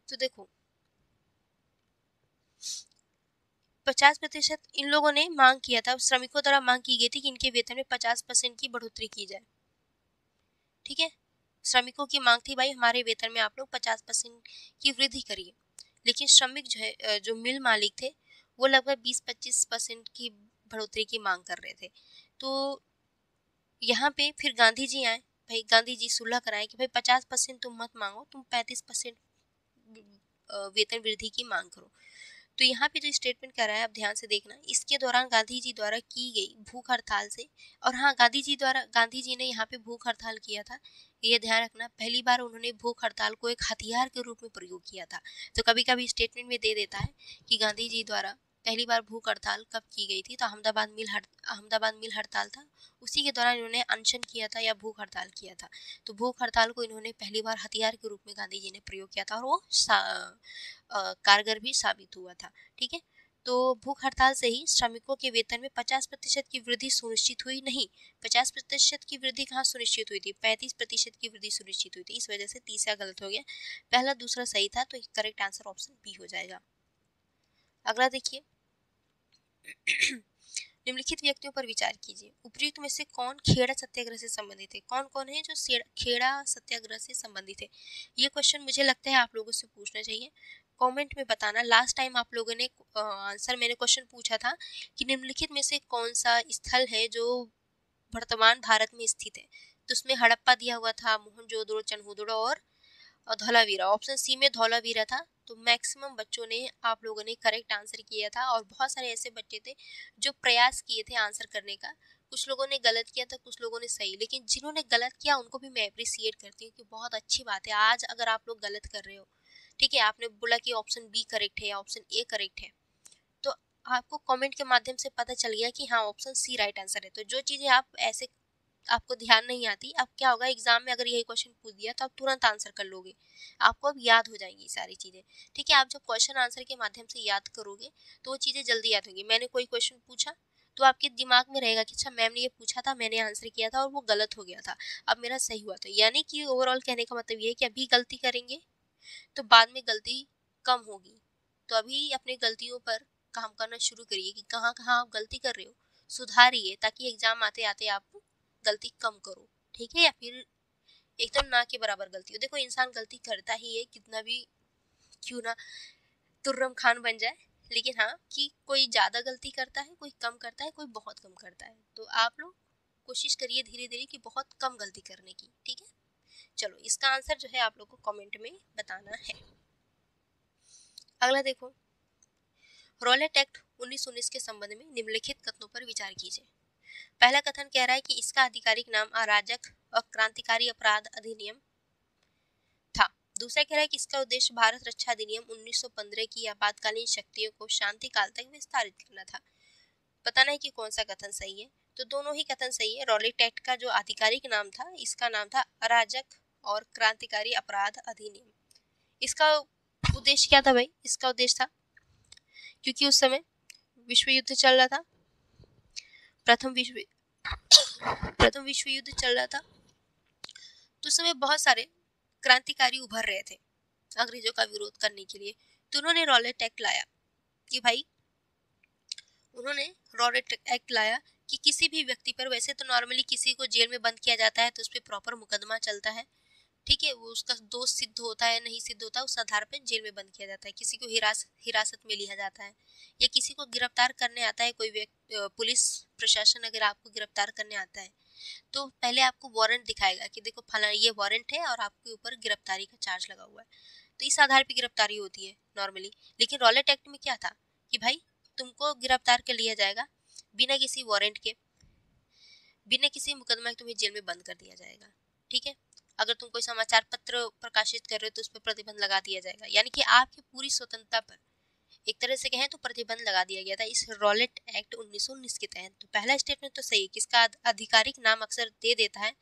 Speaker 1: तो देखो, 50% इन लोगों ने मांग किया था, श्रमिकों द्वारा मांग की गई थी कि इनके वेतन में 50% की बढ़ोतरी की जाए। ठीक है, श्रमिकों की मांग थी, भाई हमारे वेतन में आप लोग 50% की वृद्धि करिए। लेकिन श्रमिक जो है, जो मिल मालिक थे, वो लगभग 20-25% की बढ़ोतरी की मांग कर रहे थे। तो यहाँ पे फिर गांधी जी आए, भाई गांधी जी सुलह कराए कि भाई 50% तुम मत मांगो, तुम 35% वेतन वृद्धि की मांग करो। तो यहाँ पे जो स्टेटमेंट कर रहा है, आप ध्यान से देखना, इसके दौरान गांधी जी द्वारा की गई भूख हड़ताल से, और हाँ, गांधी जी ने यहाँ पे भूख हड़ताल किया था, ये ध्यान रखना। पहली बार उन्होंने भूख हड़ताल को एक हथियार के रूप में प्रयोग किया था। तो कभी कभी स्टेटमेंट में दे देता है कि गांधी जी द्वारा पहली बार भूख हड़ताल कब की गई थी, तो अहमदाबाद मिल हड़ताल था, उसी के दौरान इन्होंने अनशन किया था या भूख हड़ताल किया था। तो भूख हड़ताल को इन्होंने पहली बार हथियार के रूप में गांधी जी ने प्रयोग किया था और वो कारगर भी साबित हुआ था। ठीक है, तो भूख हड़ताल से ही श्रमिकों के वेतन में 50% की वृद्धि सुनिश्चित हुई नहीं, 50% की वृद्धि कहाँ सुनिश्चित हुई थी, 35% की वृद्धि सुनिश्चित हुई थी। इस वजह से तीसरा गलत हो गया, पहला दूसरा सही था, तो करेक्ट आंसर ऑप्शन बी हो जाएगा। अगला देखिए, निम्नलिखित व्यक्तियों पर विचार कीजिए, उपयुक्त में से कौन खेड़ा सत्याग्रह से संबंधित है, कौन कौन है जो खेड़ा सत्याग्रह से संबंधित है। ये क्वेश्चन मुझे लगता है आप लोगों से पूछना चाहिए, कमेंट में बताना। लास्ट टाइम आप लोगों ने आंसर, मैंने क्वेश्चन पूछा था कि निम्नलिखित में से कौन सा स्थल है जो वर्तमान भारत में स्थित है, तो उसमें हड़प्पा दिया हुआ था, मोहनजोदड़ो, चनहुदड़ो और धौलावीरा। ऑप्शन सी में धौलावीरा था। तो मैक्सिमम बच्चों ने, आप लोगों ने करेक्ट आंसर किया था, और बहुत सारे ऐसे बच्चे थे जो प्रयास किए थे आंसर करने का। कुछ लोगों ने गलत किया था, कुछ लोगों ने सही, लेकिन जिन्होंने गलत किया उनको भी मैं अप्रिसिएट करती हूँ कि बहुत अच्छी बात है। आज अगर आप लोग गलत कर रहे हो, ठीक है, आपने बोला कि ऑप्शन बी करेक्ट है या ऑप्शन ए करेक्ट है, तो आपको कमेंट के माध्यम से पता चल गया कि हाँ ऑप्शन सी राइट आंसर है। तो जो चीज़ें आप ऐसे आपको ध्यान नहीं आती, अब क्या होगा, एग्जाम में अगर यही क्वेश्चन पूछ दिया तो आप तुरंत आंसर कर लोगे, आपको अब याद हो जाएंगी सारी चीज़ें। ठीक है, आप जब क्वेश्चन आंसर के माध्यम से याद करोगे तो वो चीज़ें जल्दी याद होंगी। मैंने कोई क्वेश्चन पूछा तो आपके दिमाग में रहेगा कि अच्छा मैम ने ये पूछा था, मैंने आंसर किया था और वो गलत हो गया था, अब मेरा सही हुआ था। यानी कि ओवरऑल कहने का मतलब ये है कि अभी गलती करेंगे तो बाद में गलती कम होगी। तो अभी अपने गलतियों पर काम करना शुरू करिए कि कहाँ कहाँ आप गलती कर रहे हो, सुधारिए, ताकि एग्जाम आते आते आप गलती कम करो। ठीक है, या फिर एकदम ना के बराबर गलती हो। देखो इंसान गलती करता ही है, कितना भी क्यों ना तुर्रम खान बन जाए, लेकिन हाँ कि कोई ज़्यादा गलती करता है, कोई कम करता है, कोई बहुत कम करता है। तो आप लोग कोशिश करिए धीरे धीरे कि बहुत कम गलती करने की। ठीक है, चलो इसका आंसर जो है आप लोग को कमेंट में बताना है। अगला देखो, रॉलेट एक्ट 1919 के संबंध में निम्नलिखित कथनों पर विचार कीजिए। पहला कथन कह रहा है कि इसका आधिकारिक नाम अराजक और क्रांतिकारी अपराध अधिनियम था। दूसरा कह रहा है कि इसका उद्देश्य भारत रक्षा अधिनियम 1915 की आपातकालीन शक्तियों को शांति काल तक विस्तारित करना था। बताना है कि कौन सा कथन सही है। तो दोनों ही कथन सही है। रॉलेट एक्ट का जो आधिकारिक नाम था, इसका नाम था अराजक और क्रांतिकारी अपराध अधिनियम। इसका उद्देश्य क्या था भाई? इसका उद्देश्य था क्योंकि उस समय विश्व युद्ध चल रहा था, प्रथम विश्व युद्ध चल रहा था, तो उस समय बहुत सारे क्रांतिकारी उभर रहे थे अंग्रेजों का विरोध करने के लिए। तो उन्होंने रॉलेट एक्ट लाया कि भाई, उन्होंने रॉलेट एक्ट लाया कि किसी भी व्यक्ति पर, वैसे तो नॉर्मली किसी को जेल में बंद किया जाता है तो उस पर प्रॉपर मुकदमा चलता है, ठीक है, वो उसका दोष सिद्ध होता है नहीं सिद्ध होता, उस आधार पर जेल में बंद किया जाता है। किसी को हिरासत में लिया जाता है, या किसी को गिरफ्तार करने आता है कोई व्यक्ति, पुलिस प्रशासन अगर आपको गिरफ्तार करने आता है तो पहले आपको वारंट दिखाएगा कि देखो फला ये वारंट है और आपके ऊपर गिरफ्तारी का चार्ज लगा हुआ है, तो इस आधार पर गिरफ्तारी होती है नॉर्मली। लेकिन रॉलेट एक्ट में क्या था कि भाई तुमको गिरफ्तार कर लिया जाएगा बिना किसी वारंट के, बिना किसी मुकदमा के तुम्हें जेल में बंद कर दिया जाएगा। ठीक है, अगर तुम कोई समाचार पत्र प्रकाशित कर रहे हो तो उस पर प्रतिबंध लगा दिया जाएगा। यानी कि आपकी पूरी स्वतंत्रता पर एक तरह से कहें तो प्रतिबंध लगा दिया गया था इस रॉलेट एक्ट 1919 के तहत। तो पहला स्टेटमेंट तो सही है कि इसका आधिकारिक नाम अक्सर दे देता है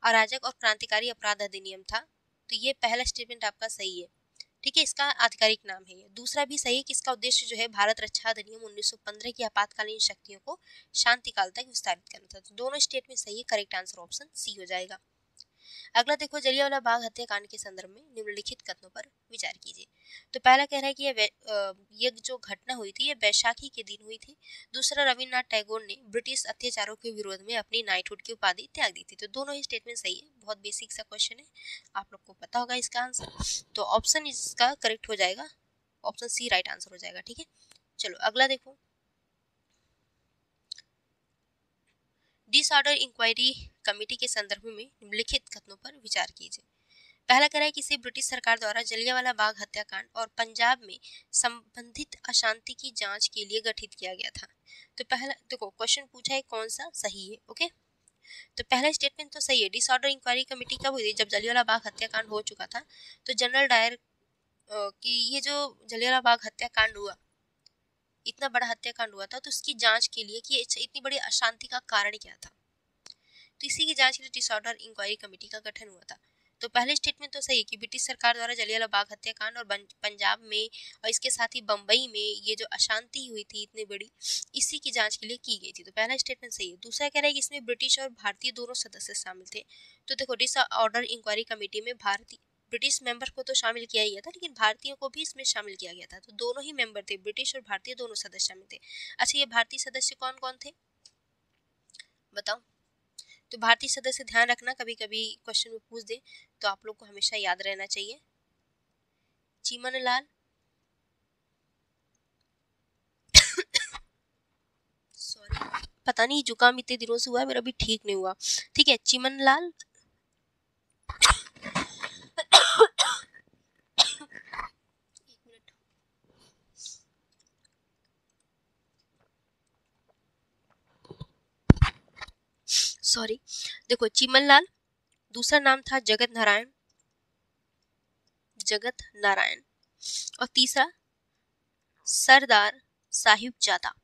Speaker 1: अराजक और क्रांतिकारी अपराध अधिनियम था, तो ये पहला स्टेटमेंट आपका सही है। ठीक है, इसका आधिकारिक नाम है ये। दूसरा भी सही है कि इसका उद्देश्य जो है भारत रक्षा अधिनियम 1915 की आपातकालीन शक्तियों को शांति काल तक विस्तारित करना था। तो दोनों स्टेटमेंट सही है, करेक्ट आंसर ऑप्शन सी हो जाएगा। अगला देखो, जलियांवाला बाग हत्याकांड के संदर्भ में निम्नलिखित कथनों पर विचार कीजिए। तो पहला कह रहा है कि ये जो घटना हुई थी ये बैसाखी के दिन हुई थी। दूसरा, रविन्द्रनाथ टैगोर ने ब्रिटिश अत्याचारों के विरोध में अपनी नाइटहुड की उपाधि त्याग दी थी। तो दोनों ही स्टेटमेंट सही है, बहुत बेसिक सा क्वेश्चन है, आप लोग को पता होगा इसका आंसर। तो ऑप्शन इसका करेक्ट हो जाएगा, ऑप्शन सी राइट आंसर हो जाएगा। ठीक है, चलो अगला देखो, डिसऑर्डर इंक्वायरी कमेटी के संदर्भ में निम्नलिखित कथनों पर विचार कीजिए। पहला कह रहा है कि इसे ब्रिटिश सरकार द्वारा जलियांवाला बाग हत्याकांड और पंजाब में संबंधित अशांति की जांच के लिए गठित किया गया था। तो पहला देखो क्वेश्चन पूछा है कौन सा सही है। ओके, तो पहला स्टेटमेंट तो सही है। डिसऑर्डर इंक्वायरी कमेटी कब हुई थी? जब जलियांवाला बाग हत्याकांड हो चुका था। तो जनरल डायर कि ये जो जलियांवाला बाग हत्याकांड हुआ, इतना बड़ा हत्याकांड हुआ था, तो उसकी जांच के लिए कि इतनी बड़ी अशांति का कारण क्या था, तो इसी की जांच के लिए डिसऑर्डर इंक्वायरी कमेटी का गठन हुआ था। तो पहले स्टेटमेंट तो सही है कि ब्रिटिश सरकार द्वारा जलियांवाला बाग हत्याकांड और पंजाब में और इसके साथ ही बम्बई में ये जो अशांति हुई थी इतनी बड़ी, इसी की जांच के लिए की गई थी। तो पहला स्टेटमेंट सही है। दूसरा कह रहा है कि इसमें ब्रिटिश और भारतीय दोनों सदस्य शामिल थे। तो देखो, डिसऑर्डर इंक्वायरी कमेटी में भारतीय ब्रिटिश मेंबर को तो शामिल किया ही गया था, लेकिन भारतीयों को भी इसमें शामिल किया गया था। तो दोनों ही मेंबर थे, ब्रिटिश और भारतीय दोनों सदस्य शामिल थे। अच्छा, ये भारतीय सदस्य कौन कौन थे बताओ? तो भारतीय सदस्य ध्यान रखना, कभी कभी क्वेश्चन में पूछ दे तो आप लोग को हमेशा याद रहना चाहिए। चिमनलाल सॉरी, पता नहीं जुकाम इतने दिनों से हुआ है, मेरा भी ठीक नहीं हुआ। ठीक है, चिमनलाल सॉरी, देखो चिमनलाल, दूसरा नाम था जगत नारायण, और तीसरा सरदार साहिब जादा।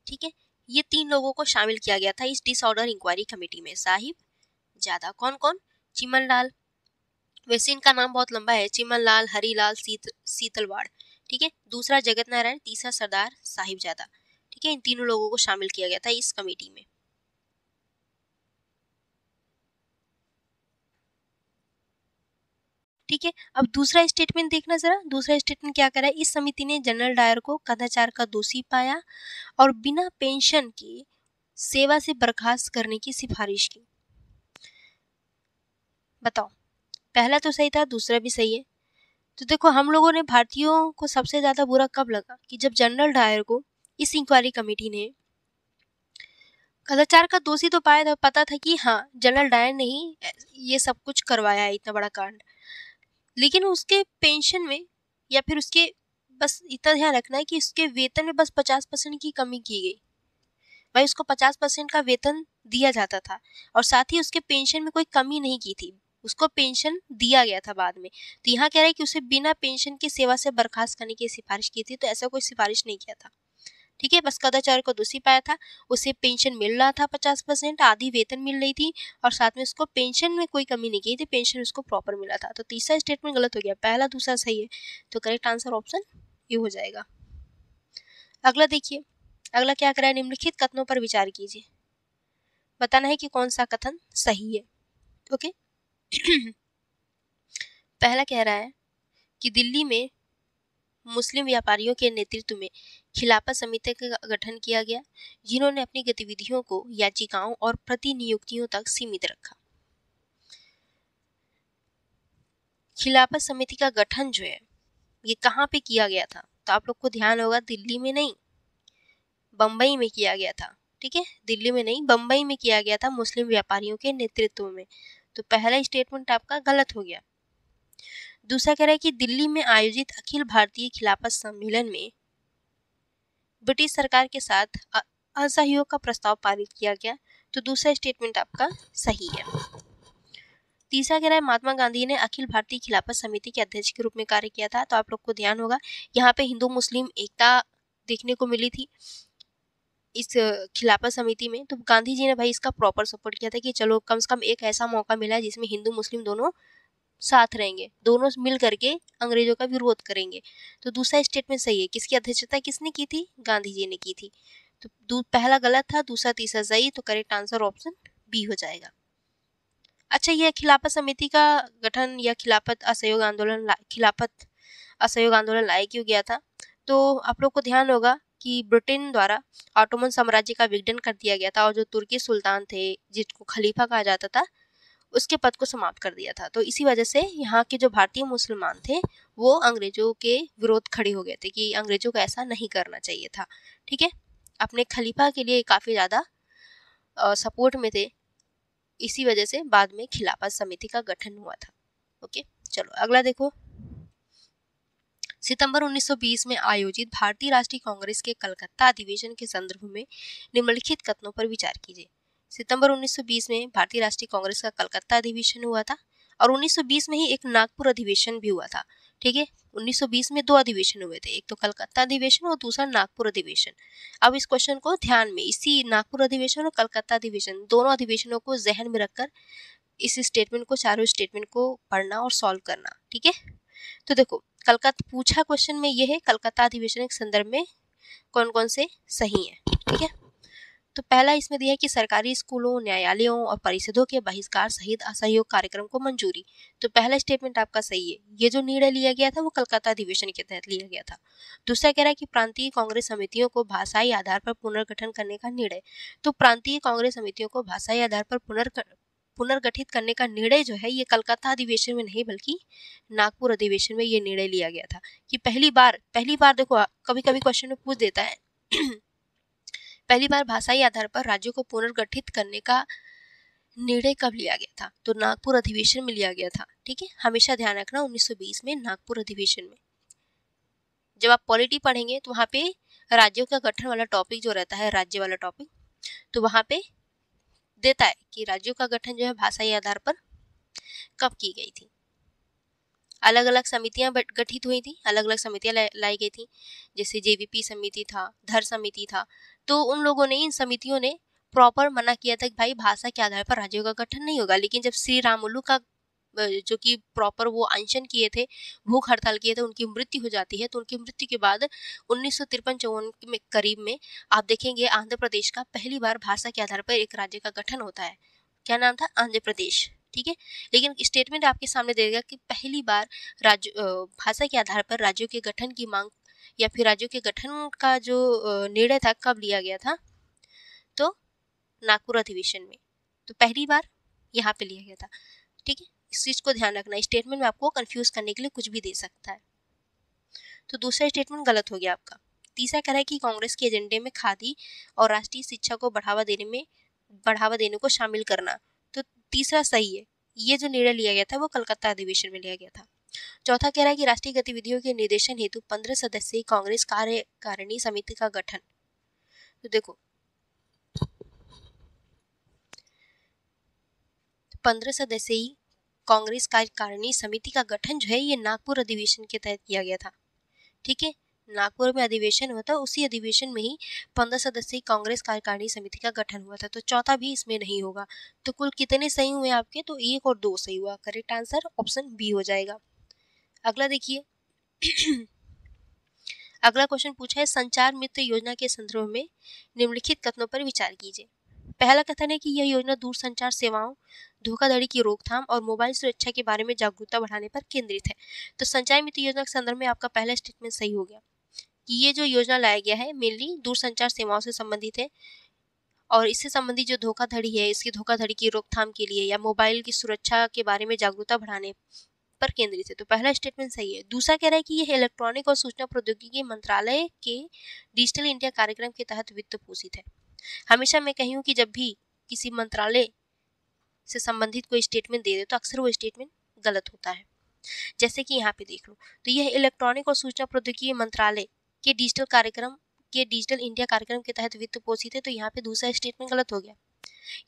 Speaker 1: ठीक है, ये 3 लोगों को शामिल किया गया था इस डिसऑर्डर इंक्वायरी कमेटी में। साहिब जादा कौन कौन? चिमनलाल, वैसे इनका नाम बहुत लंबा है, चिमनलाल, हरिलाल, सीतलवाड़। ठीक है, दूसरा जगत नारायण, तीसरा सरदार साहिब जादा। ठीक है, इन तीनों लोगों को शामिल किया गया था इस कमेटी में। ठीक है, अब दूसरा स्टेटमेंट देखना जरा। दूसरा स्टेटमेंट क्या करा है? इस समिति ने जनरल डायर को कदाचार का दोषी पाया और बिना पेंशन के सेवा से बर्खास्त करने की सिफारिश की। बताओ, पहला तो सही था, दूसरा भी सही है। तो देखो, हम लोगों ने भारतीयों को सबसे ज्यादा बुरा कब लगा कि जब जनरल डायर को इस इंक्वायरी कमेटी ने कदाचार का दोषी तो पाया था, पता था कि हाँ जनरल डायर ने ही ये सब कुछ करवाया है, इतना बड़ा कांड, लेकिन उसके पेंशन में या फिर उसके, बस इतना ध्यान रखना है कि उसके वेतन में बस 50% की कमी की गई। भाई, उसको 50% का वेतन दिया जाता था और साथ ही उसके पेंशन में कोई कमी नहीं की थी, उसको पेंशन दिया गया था बाद में। तो यहाँ कह रहा है कि उसे बिना पेंशन की सेवा से बर्खास्त करने की सिफारिश की थी, तो ऐसा कोई सिफारिश नहीं किया था। ठीक है, बस कदाचार को दोषी पाया था, उसे पेंशन मिल रहा था 50%, आधी वेतन मिल रही थी और साथ में उसको पेंशन में कोई कमी नहीं की थी, पेंशन उसको प्रॉपर मिला था। तो तीसरा स्टेटमेंट गलत हो गया, पहला दूसरा सही है, तो करेक्ट आंसर ऑप्शन ये हो जाएगा। अगला देखिए, अगला क्या करा है? निम्नलिखित कथनों पर विचार कीजिए, बताना है कि कौन सा कथन सही है। ओके पहला कह रहा है कि दिल्ली में मुस्लिम व्यापारियों के नेतृत्व में खिलाफत समिति का गठन किया गया, जिन्होंने अपनी गतिविधियों को याचिकाओं और प्रतिनियुक्तियों तक सीमित रखा। खिलाफत समिति का गठन जो है ये कहाँ पे किया गया था? तो आप लोग को ध्यान होगा, दिल्ली में नहीं, बम्बई में किया गया था। ठीक है, दिल्ली में नहीं, बम्बई में किया गया था, मुस्लिम व्यापारियों के नेतृत्व में। तो पहला स्टेटमेंट आपका गलत हो गया। दूसरा कह रहा है कि दिल्ली में आयोजित अखिल भारतीय खिलाफत सम्मेलन में ब्रिटिश सरकार के साथ असहयोग का प्रस्ताव पारित किया गया। तो दूसरा स्टेटमेंट आपका सही है। तीसरा कह रहा है महात्मा गांधी ने अखिल भारतीय खिलाफत समिति के अध्यक्ष के रूप में कार्य किया था। तो आप लोग को ध्यान होगा, यहाँ पे हिंदू मुस्लिम एकता देखने को मिली थी इस खिलाफत समिति में। तो गांधी जी ने भाई इसका प्रॉपर सपोर्ट किया था कि चलो कम से कम एक ऐसा मौका मिला जिसमें हिंदू मुस्लिम दोनों साथ रहेंगे, दोनों मिल करके अंग्रेजों का विरोध करेंगे। तो दूसरा स्टेटमेंट सही है। किसकी अध्यक्षता किसने की थी? गांधी जी ने की थी। तो पहला गलत था, दूसरा तीसरा सही, तो करेक्ट आंसर ऑप्शन बी हो जाएगा। अच्छा, यह खिलाफत समिति का गठन या खिलाफत असहयोग आंदोलन लाया क्यों गया था? तो आप लोग को ध्यान होगा कि ब्रिटेन द्वारा ऑटोमन साम्राज्य का विघटन कर दिया गया था और जो तुर्की सुल्तान थे, जिसको खलीफा कहा जाता था, उसके पद को समाप्त कर दिया था। तो इसी वजह से यहाँ के जो भारतीय मुसलमान थे वो अंग्रेजों के विरोध खड़े हो गए थे कि अंग्रेजों को ऐसा नहीं करना चाहिए था। ठीक है, अपने खलीफा के लिए काफ़ी ज़्यादा सपोर्ट में थे, इसी वजह से बाद में खिलाफत समिति का गठन हुआ था। ओके, चलो अगला देखो। सितंबर 1920 में आयोजित भारतीय राष्ट्रीय कांग्रेस के कलकत्ता अधिवेशन के संदर्भ में निम्नलिखित कथनों पर विचार कीजिए। सितंबर 1920 में भारतीय राष्ट्रीय कांग्रेस का कलकत्ता अधिवेशन हुआ था और 1920 में ही एक नागपुर अधिवेशन भी हुआ था। ठीक है, 1920 में 2 अधिवेशन हुए थे, एक तो कलकत्ता अधिवेशन और दूसरा नागपुर अधिवेशन। अब इस क्वेश्चन को ध्यान में, इसी नागपुर अधिवेशन और कलकत्ता अधिवेशन, दोनों अधिवेशनों को जहन में रखकर इस स्टेटमेंट को, चारों स्टेटमेंट को पढ़ना और सॉल्व करना। ठीक है, तो देखो कलकत्ता पूछा क्वेश्चन में ये है, कलकत्ता अधिवेशन के संदर्भ में कौन कौन से सही है। ठीक है, तो पहला इसमें दिया है कि सरकारी स्कूलों, न्यायालयों और परिषदों के बहिष्कार सहित असहयोग कार्यक्रम को मंजूरी। तो पहला स्टेटमेंट आपका सही है, ये जो निर्णय लिया गया था वो कलकत्ता अधिवेशन के तहत लिया गया था। दूसरा कह रहा है कि प्रांतीय कांग्रेस समितियों को भाषाई आधार पर पुनर्गठन करने का निर्णय। तो प्रांतीय कांग्रेस समितियों को भाषाई आधार पर पुनर्गठित करने का निर्णय जो है ये कलकत्ता अधिवेशन में नहीं बल्कि नागपुर अधिवेशन में ये निर्णय लिया गया था। कि पहली बार देखो कभी कभी क्वेश्चन में पूछ देता है पहली बार भाषाई आधार पर राज्यों को पुनर्गठित करने का निर्णय कब लिया गया था, तो नागपुर अधिवेशन में लिया गया था। ठीक है, हमेशा ध्यान रखना 1920 में नागपुर अधिवेशन में। जब आप पॉलिटी पढ़ेंगे तो वहाँ पे राज्यों का गठन वाला टॉपिक जो रहता है, राज्य वाला टॉपिक, तो वहाँ पे देता है कि राज्यों का गठन जो है भाषाई आधार पर कब की गई थी। अलग अलग समितियां गठित हुई थी, अलग अलग समितियां लाई गई थी, जैसे जेवीपी समिति था, धर समिति था। तो उन लोगों ने, इन समितियों ने प्रॉपर मना किया था कि भाई भाषा के आधार पर राज्यों का गठन नहीं होगा। लेकिन जब श्री रामुलु का जो कि प्रॉपर वो अनशन किए थे, भूख हड़ताल किए थे, उनकी मृत्यु हो जाती है। तो उनकी मृत्यु के बाद 1953-54 में करीब में आप देखेंगे आंध्र प्रदेश का पहली बार भाषा के आधार पर एक राज्य का गठन होता है। क्या नाम था? आंध्र प्रदेश। ठीक है, लेकिन स्टेटमेंट आपके सामने देगा कि पहली बार राज्य भाषा के आधार पर राज्यों के गठन की मांग या फिर राज्यों के गठन का जो निर्णय था कब लिया गया था, तो नागपुर अधिवेशन में। तो पहली बार यहाँ पे लिया गया था। ठीक है, इस चीज को ध्यान रखना, स्टेटमेंट में आपको कंफ्यूज करने के लिए कुछ भी दे सकता है। तो दूसरा स्टेटमेंट गलत हो गया आपका। तीसरा कह रहा है कि कांग्रेस के एजेंडे में खादी और राष्ट्रीय शिक्षा को बढ़ावा देने को शामिल करना। तो तीसरा सही है, ये जो निर्णय लिया गया था वो कलकत्ता अधिवेशन में लिया गया था। चौथा कह रहा है कि राष्ट्रीय गतिविधियों के निर्देशन हेतु 15 सदस्यीय कांग्रेस कार्यकारिणी समिति का गठन। तो देखो 15 सदस्यीय कांग्रेस कार्यकारिणी समिति का गठन जो है ये नागपुर अधिवेशन के तहत किया गया था। ठीक है, नागपुर में अधिवेशन हुआ था, उसी अधिवेशन में ही 15 सदस्यीय कांग्रेस कार्यकारिणी समिति का गठन हुआ था। तो चौथा भी इसमें नहीं होगा। तो कुल कितने सही हुए आपके? तो 1 और 2 सही हुआ। करेक्ट आंसर ऑप्शन बी हो जाएगा। अगला देखिए अगला क्वेश्चन पूछा है, संचार मित्र योजना के संदर्भ में निम्नलिखित कथनों पर विचार कीजिए। पहला कथन है कि यह योजना दूरसंचार सेवाओं, धोखाधड़ी की रोकथाम और मोबाइल सुरक्षा के बारे में जागरूकता बढ़ाने पर केंद्रित है। तो संचार मित्र योजना के संदर्भ में आपका पहला स्टेटमेंट सही हो गया कि ये जो योजना लाया गया है मेनली दूरसंचार सेवाओं से संबंधित है और इससे संबंधित जो धोखाधड़ी है, इसकी धोखाधड़ी की रोकथाम के लिए या मोबाइल की सुरक्षा के बारे में जागरूकता बढ़ाने पर केंद्रित है। तो पहला स्टेटमेंट सही है। दूसरा कह रहा है कि यह इलेक्ट्रॉनिक और सूचना प्रौद्योगिकी मंत्रालय के डिजिटल इंडिया कार्यक्रम के तहत वित्त पोषित है। हमेशा मैं कही हूँ कि जब भी किसी मंत्रालय से संबंधित कोई स्टेटमेंट दे दे तो अक्सर वो स्टेटमेंट गलत होता है। जैसे कि यहाँ पे देख लो, तो यह इलेक्ट्रॉनिक और सूचना प्रौद्योगिकी मंत्रालय के डिजिटल इंडिया कार्यक्रम के तहत वित्त पोषित है। तो यहाँ पे दूसरा स्टेटमेंट गलत हो गया।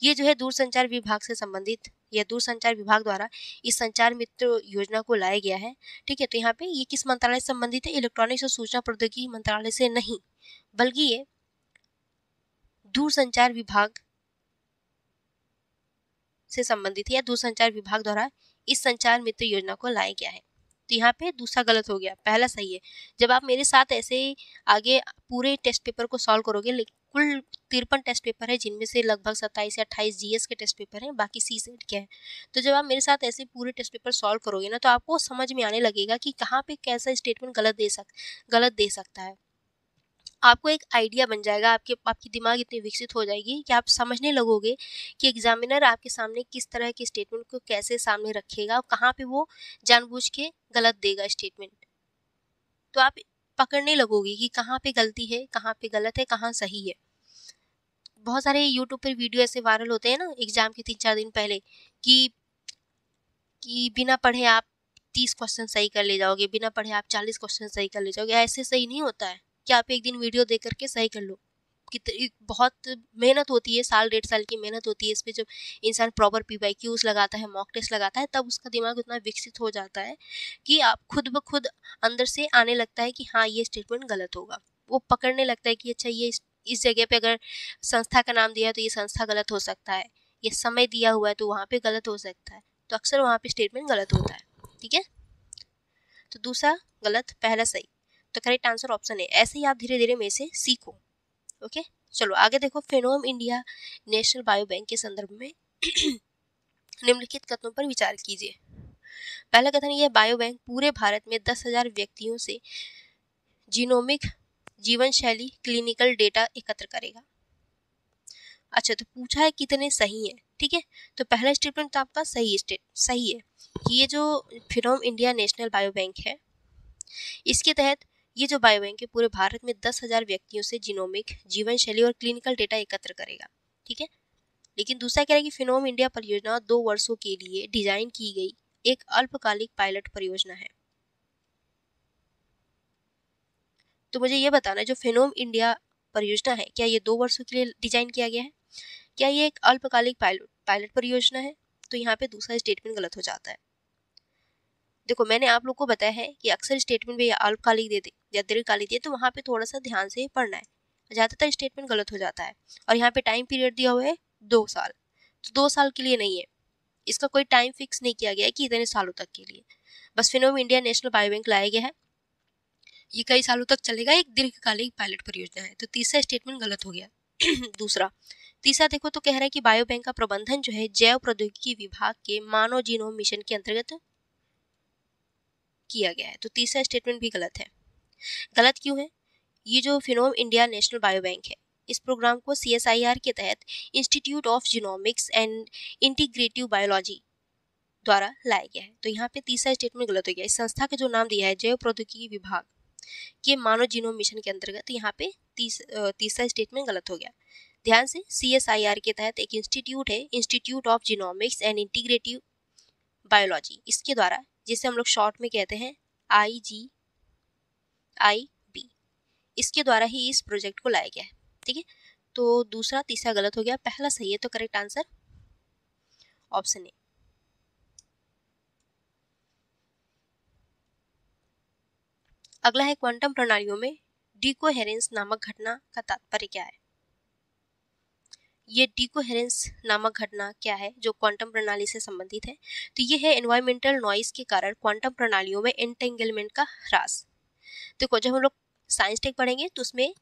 Speaker 1: ये जो है दूरसंचार विभाग से संबंधित या दूरसंचार विभाग द्वारा इस संचार मित्र योजना को लाया गया है। ठीक है, तो यहाँ पे ये किस मंत्रालय से संबंधित है? इलेक्ट्रॉनिक्स और सूचना प्रौद्योगिकी मंत्रालय से नहीं, बल्कि ये दूरसंचार विभाग से संबंधित है या दूरसंचार विभाग द्वारा इस संचार मित्र योजना को लाया गया है। तो यहाँ पे दूसरा गलत हो गया, पहला सही है। जब आप मेरे साथ ऐसे आगे पूरे टेस्ट पेपर को सॉल्व करोगे, कुल 53 टेस्ट पेपर है जिनमें से लगभग 27 या 28 जीएस के टेस्ट पेपर हैं, बाकी सी सेट के हैं। तो जब आप मेरे साथ ऐसे पूरे टेस्ट पेपर सॉल्व करोगे ना, तो आपको समझ में आने लगेगा कि कहाँ पे कैसा स्टेटमेंट गलत दे सकता है। आपको एक आइडिया बन जाएगा, आपकी दिमाग इतनी विकसित हो जाएगी कि आप समझने लगोगे कि एग्जामिनर आपके सामने किस तरह के स्टेटमेंट को कैसे सामने रखेगा और कहाँ पे वो जानबूझ के गलत देगा स्टेटमेंट। तो आप पकड़ने लगोगे कि कहाँ पे गलती है, कहाँ पे गलत है, कहाँ सही है। बहुत सारे यूट्यूब पर वीडियो ऐसे वायरल होते हैं ना एग्जाम के 3-4 दिन पहले कि बिना पढ़े आप 30 क्वेश्चन सही कर ले जाओगे, बिना पढ़े आप 40 क्वेश्चन सही कर ले जाओगे। ऐसे सही नहीं होता है कि आप एक दिन वीडियो देख करके सही कर लो। कितनी बहुत मेहनत होती है, 1-1.5 साल की मेहनत होती है इस पे। जब इंसान प्रॉपर PYQs लगाता है, मॉक टेस्ट लगाता है, तब उसका दिमाग उतना विकसित हो जाता है कि आप खुद ब खुद अंदर से आने लगता है कि हाँ ये स्टेटमेंट गलत होगा। वो पकड़ने लगता है कि अच्छा ये इस जगह पे अगर संस्था का नाम दिया है तो ये संस्था गलत हो सकता है, या समय दिया हुआ है तो वहाँ पे गलत हो सकता है, तो अक्सर वहाँ पे स्टेटमेंट गलत होता है। ठीक है, तो दूसरा गलत, पहला सही। तो करेक्ट आंसर ऑप्शन है। ऐसे ही आप धीरे धीरे में से सीखो। ओके, चलो आगे देखो। फिनोम इंडिया नेशनल बायो बैंक के संदर्भ में निम्नलिखित कथनों पर विचार कीजिए। पहला कथन यह, बायो बैंक पूरे भारत में 10,000 व्यक्तियों से जीनोमिक जीवन शैली क्लिनिकल डेटा एकत्र करेगा। अच्छा, तो पूछा है कितने सही है। ठीक है, तो पहला स्टेटमेंट तो आपका सही है कि ये जो फिनोम इंडिया नेशनल बायो बैंक है, इसके तहत ये जो बायो बैंक है पूरे भारत में 10,000 व्यक्तियों से जीनोमिक जीवन शैली और क्लिनिकल डेटा एकत्र करेगा। ठीक है, लेकिन दूसरा कह रहा है कि फिनोम इंडिया परियोजना 2 वर्षों के लिए डिजाइन की गई एक अल्पकालिक पायलट परियोजना है। तो मुझे ये बताना है, जो फिनोम इंडिया परियोजना है, क्या ये 2 वर्षों के लिए डिजाइन किया गया है? क्या ये एक अल्पकालिक पायलट परियोजना है? तो यहाँ पे दूसरा स्टेटमेंट गलत हो जाता है। देखो, मैंने आप लोग को बताया है कि अक्सर स्टेटमेंट में या अल्पकालिक दे दे या दीर्घकालिक दे, तो वहाँ पे थोड़ा सा ध्यान से पढ़ना है, ज़्यादातर स्टेटमेंट गलत हो जाता है। और यहाँ पे टाइम पीरियड दिया हुआ है 2 साल, तो 2 साल के लिए नहीं है, इसका कोई टाइम फिक्स नहीं किया गया है कि इतने सालों तक के लिए। बस फिनोम इंडिया नेशनल बायो बैंक लाया गया है, ये कई सालों तक चलेगा, एक दीर्घकालिक पायलट परियोजना है। तो तीसरा स्टेटमेंट गलत हो गया। तीसरा देखो, तो कह रहा है कि बायो बैंक का प्रबंधन जो है जैव प्रौद्योगिकी विभाग के मानव जीनोम मिशन के अंतर्गत किया गया है। तो तीसरा स्टेटमेंट भी गलत है। गलत क्यों है? ये जो फिनोम इंडिया नेशनल बायो बैंक है, इस प्रोग्राम को CSIR के तहत institute of genomics and integrative biology द्वारा लाया गया है। तो यहाँ पे तीसरा स्टेटमेंट गलत हो गया। इस संस्था का जो नाम दिया है जैव प्रौद्योगिकी विभाग के मानव जीनोम मिशन के अंतर्गत, तो यहाँ पे तीसरा स्टेटमेंट गलत हो गया। ध्यान से, CSIR के तहत एक इंस्टीट्यूट है, institute of genomics and integrative biology, इसके द्वारा, जिसे हम लोग शॉर्ट में कहते हैं IGIB, इसके द्वारा ही इस प्रोजेक्ट को लाया गया है। ठीक है, तो दूसरा तीसरा गलत हो गया, पहला सही है। तो करेक्ट आंसर ऑप्शन ए। अगला है, क्वांटम प्रणालियों में डिकोहेरेंस नामक घटना का तात्पर्य क्या है? ये डिकोहेरेंस नामक घटना क्या है जो क्वांटम प्रणाली से संबंधित है? तो ये है एनवायरमेंटल नॉइस के कारण क्वांटम प्रणालियों में एंटेंगलमेंट का ह्रास। देखो, जब हम लोग साइंस टेक पढ़ेंगे तो उसमें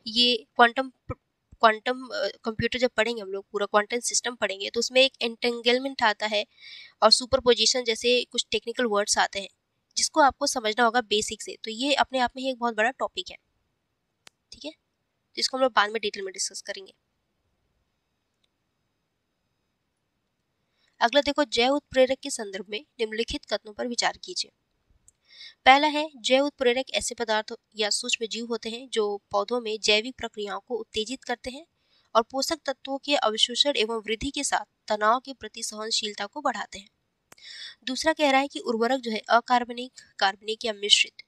Speaker 1: ये क्वांटम कंप्यूटर जब पढ़ेंगे, हम लोग पूरा क्वांटम सिस्टम पढ़ेंगे, तो उसमें एक एंटेंगलमेंट आता है और सुपरपोजिशन जैसे कुछ टेक्निकल वर्ड्स आते हैं, जिसको आपको समझना होगा बेसिक से। तो ये अपने आप में ही एक बहुत बड़ा टॉपिक है। ठीक है, जिसको हम लोग बाद में डिटेल में डिस्कस करेंगे। अगला देखो, जैव उत्प्रेरक के संदर्भ में निम्नलिखित कथनों पर विचार कीजिए। पहला है, जैव उत्प्रेरक ऐसे पदार्थ या सूक्ष्म जीव होते हैं जो पौधों में जैविक प्रक्रियाओं को उत्तेजित करते हैं और पोषक तत्वों के अवशोषण एवं वृद्धि के साथ तनाव के प्रति सहनशीलता को बढ़ाते हैं। दूसरा कह रहा है कि उर्वरक जो है अकार्बनिक, कार्बनिक या मिश्रित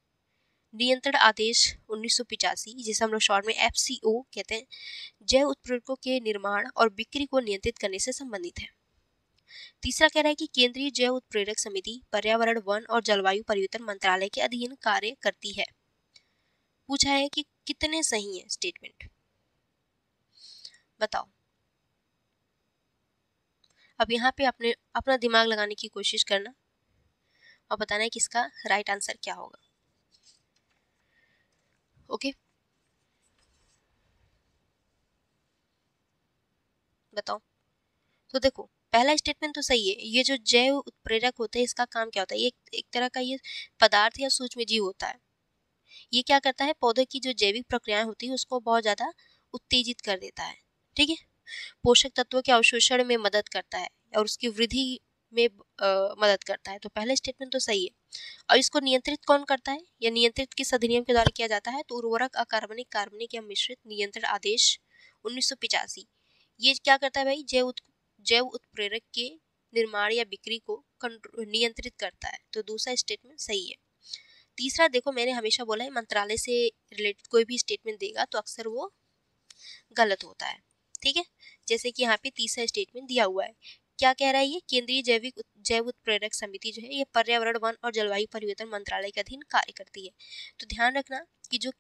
Speaker 1: नियंत्रण आदेश 1985, जिसे हम लोग शॉर्ट में FCO कहते हैं, जैव उत्प्रेरकों के निर्माण और बिक्री को नियंत्रित करने से संबंधित है। तीसरा कह रहा है कि केंद्रीय जैव उत्प्रेरक समिति पर्यावरण, वन और जलवायु परिवर्तन मंत्रालय के अधीन कार्य करती है। पूछा है कि कितने सही है स्टेटमेंट, बताओ। अब यहाँ पे अपना दिमाग लगाने की कोशिश करना और बताना है कि इसका राइट आंसर क्या होगा। ओके, बताओ। तो देखो, पहला स्टेटमेंट तो सही है। ये जो जैव उत्प्रेरक होते हैं, इसका काम क्या होता है? ये एक तरह का ये पदार्थ या सूक्ष्म जीव होता है। ये क्या करता है? पौधे की जो जैविक प्रक्रियाएं होती है उसको बहुत ज़्यादा उत्तेजित कर देता है। ठीक है, पोषक तत्वों के अवशोषण में मदद करता है और उसकी वृद्धि में मदद करता है। तो पहला स्टेटमेंट तो सही है। और इसको नियंत्रित कौन करता है? या नियंत्रित किस अधिनियम के द्वारा किया जाता है? तो उर्वरक अकार्बनिक, कार्बनिक या मिश्रित नियंत्रण आदेश 1985। ये क्या करता है भाई? जैव उत्प्रेरक के निर्माण या बिक्री को नियंत्रित करता है। तो दूसरा स्टेटमेंट सही है। तीसरा देखो, मैंने हमेशा बोला है मंत्रालय से रिलेटेड कोई भी स्टेटमेंट देगा तो अक्सर वो गलत होता है। ठीक है, जैसे कि यहाँ पे तीसरा स्टेटमेंट दिया हुआ है, क्या कह रहा है? ये केंद्रीय जैव उत्प्रेरक समिति जो है ये पर्यावरण, वन और जलवायु परिवर्तन मंत्रालय के अधीन कार्य करती है। तो ध्यान रखना कि जो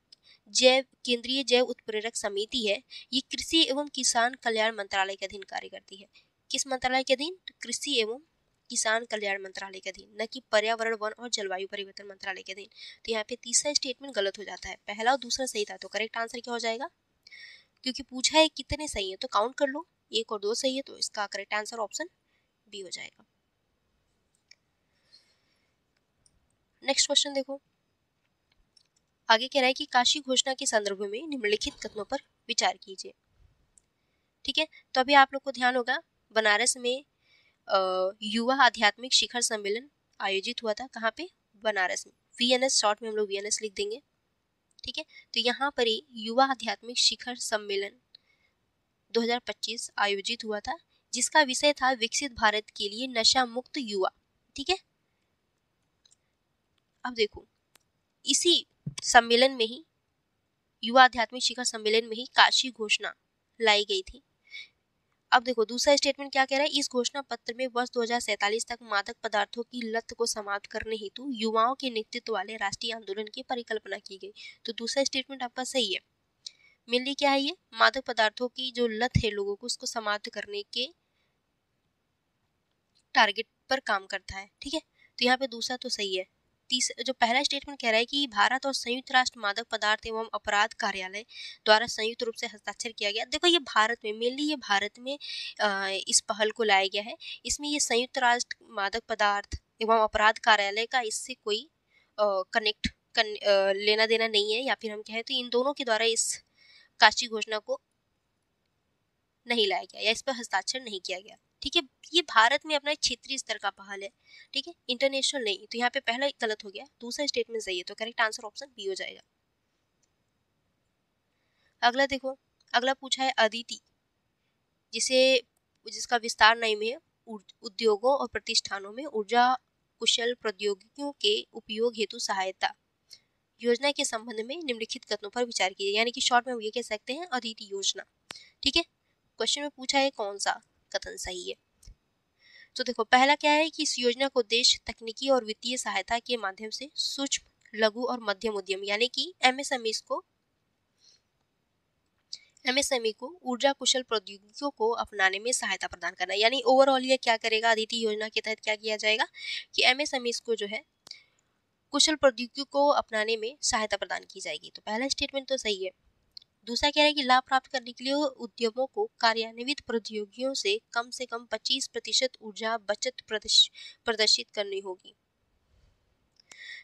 Speaker 1: केंद्रीय जैव उत्प्रेरक समिति है, ये कृषि एवं किसान कल्याण मंत्रालय के अधीन कार्य करती है। किस मंत्रालय के अधीन? तो कृषि एवं किसान कल्याण मंत्रालय के अधीन, न कि पर्यावरण वन और जलवायु परिवर्तन मंत्रालय के अधीन। तो यहाँ पे तीसरा स्टेटमेंट गलत हो जाता है, पहला और दूसरा सही था। तो करेक्ट आंसर क्या हो जाएगा? क्योंकि पूछा है कितने सही है तो काउंट कर लो, 1 और 2 सही है, तो इसका करेक्ट आंसर ऑप्शन बी हो जाएगा। नेक्स्ट क्वेश्चन देखो, आगे कह रहा है कि काशी घोषणा के संदर्भ में निम्नलिखित कथनों पर विचार कीजिए। ठीक है, तो अभी आप लोग को ध्यान होगा बनारस में युवा आध्यात्मिक शिखर सम्मेलन आयोजित हुआ था। कहाँ पे? बनारस में। VNS, शॉर्ट में हम लोग VNS लिख देंगे। ठीक है, तो यहाँ पर ही युवा आध्यात्मिक शिखर सम्मेलन 2025 आयोजित हुआ था, जिसका विषय था विकसित भारत के लिए नशा मुक्त युवा। ठीक है, अब देखो इसी सम्मेलन में ही, युवा आध्यात्मिक शिखर सम्मेलन में ही काशी घोषणा लाई गई थी। अब देखो दूसरा स्टेटमेंट क्या कह रहा है, इस घोषणा पत्र में वर्ष 2047 तक मादक पदार्थों की लत को समाप्त करने हेतु युवाओं के नेतृत्व वाले राष्ट्रीय आंदोलन की परिकल्पना की गई। तो दूसरा स्टेटमेंट आपका सही है। मेनली क्या है, ये मादक पदार्थों की जो लत है लोगों को, उसको समाप्त करने के टारगेट पर काम करता है। ठीक है, तो यहाँ पे दूसरा तो सही है। जो पहला स्टेटमेंट कह रहा है कि भारत और संयुक्त राष्ट्र मादक पदार्थ एवं अपराध कार्यालय द्वारा संयुक्त रूप से हस्ताक्षर किया गया। देखो ये भारत में, मेनली ये भारत में इस पहल को लाया गया है। इसमें ये संयुक्त राष्ट्र मादक पदार्थ एवं अपराध कार्यालय का इससे कोई लेना देना नहीं है, या फिर हम कहें तो इन दोनों के द्वारा इस काशी घोषणा को नहीं लाया गया या इस पर हस्ताक्षर नहीं किया गया। ठीक है, ये भारत में अपना क्षेत्रीय स्तर का पहल है। ठीक है, इंटरनेशनल नहीं। तो यहाँ पे पहला गलत हो गया, दूसरा स्टेटमेंट सही है, तो करेक्ट आंसर ऑप्शन बी हो जाएगा। अगला देखो, अगला पूछा है अदिति, जिसका विस्तार नाम है उद्योगों और प्रतिष्ठानों में ऊर्जा कुशल प्रौद्योगिकियों के उपयोग हेतु सहायता योजना के संबंध में निम्नलिखित कथनों पर विचार कीजिए। यानी कि शॉर्ट में हम ये कह सकते हैं अदिति योजना। ठीक है, क्वेश्चन में पूछा है कौन सा कथन सही है। तो देखो पहला क्या है कि इस योजना को देश तकनीकी और वित्तीय सहायता के माध्यम से सूक्ष्म लघु और मध्यम उद्यम यानी कि MSME को ऊर्जा कुशल प्रौद्योगिकियों को अपनाने में सहायता प्रदान करना। यानी ओवरऑल ये क्या करेगा, अदिति योजना के तहत क्या किया जाएगा कि MSME को जो है कुशल प्रौद्योगिकियों को अपनाने में सहायता प्रदान की जाएगी। तो पहला स्टेटमेंट तो सही है। दूसरा कह रहा है कि लाभ प्राप्त करने के लिए उद्यमों को कार्यान्वित प्रौद्योगिकियों से कम 25% ऊर्जा बचत प्रदर्शित करनी होगी।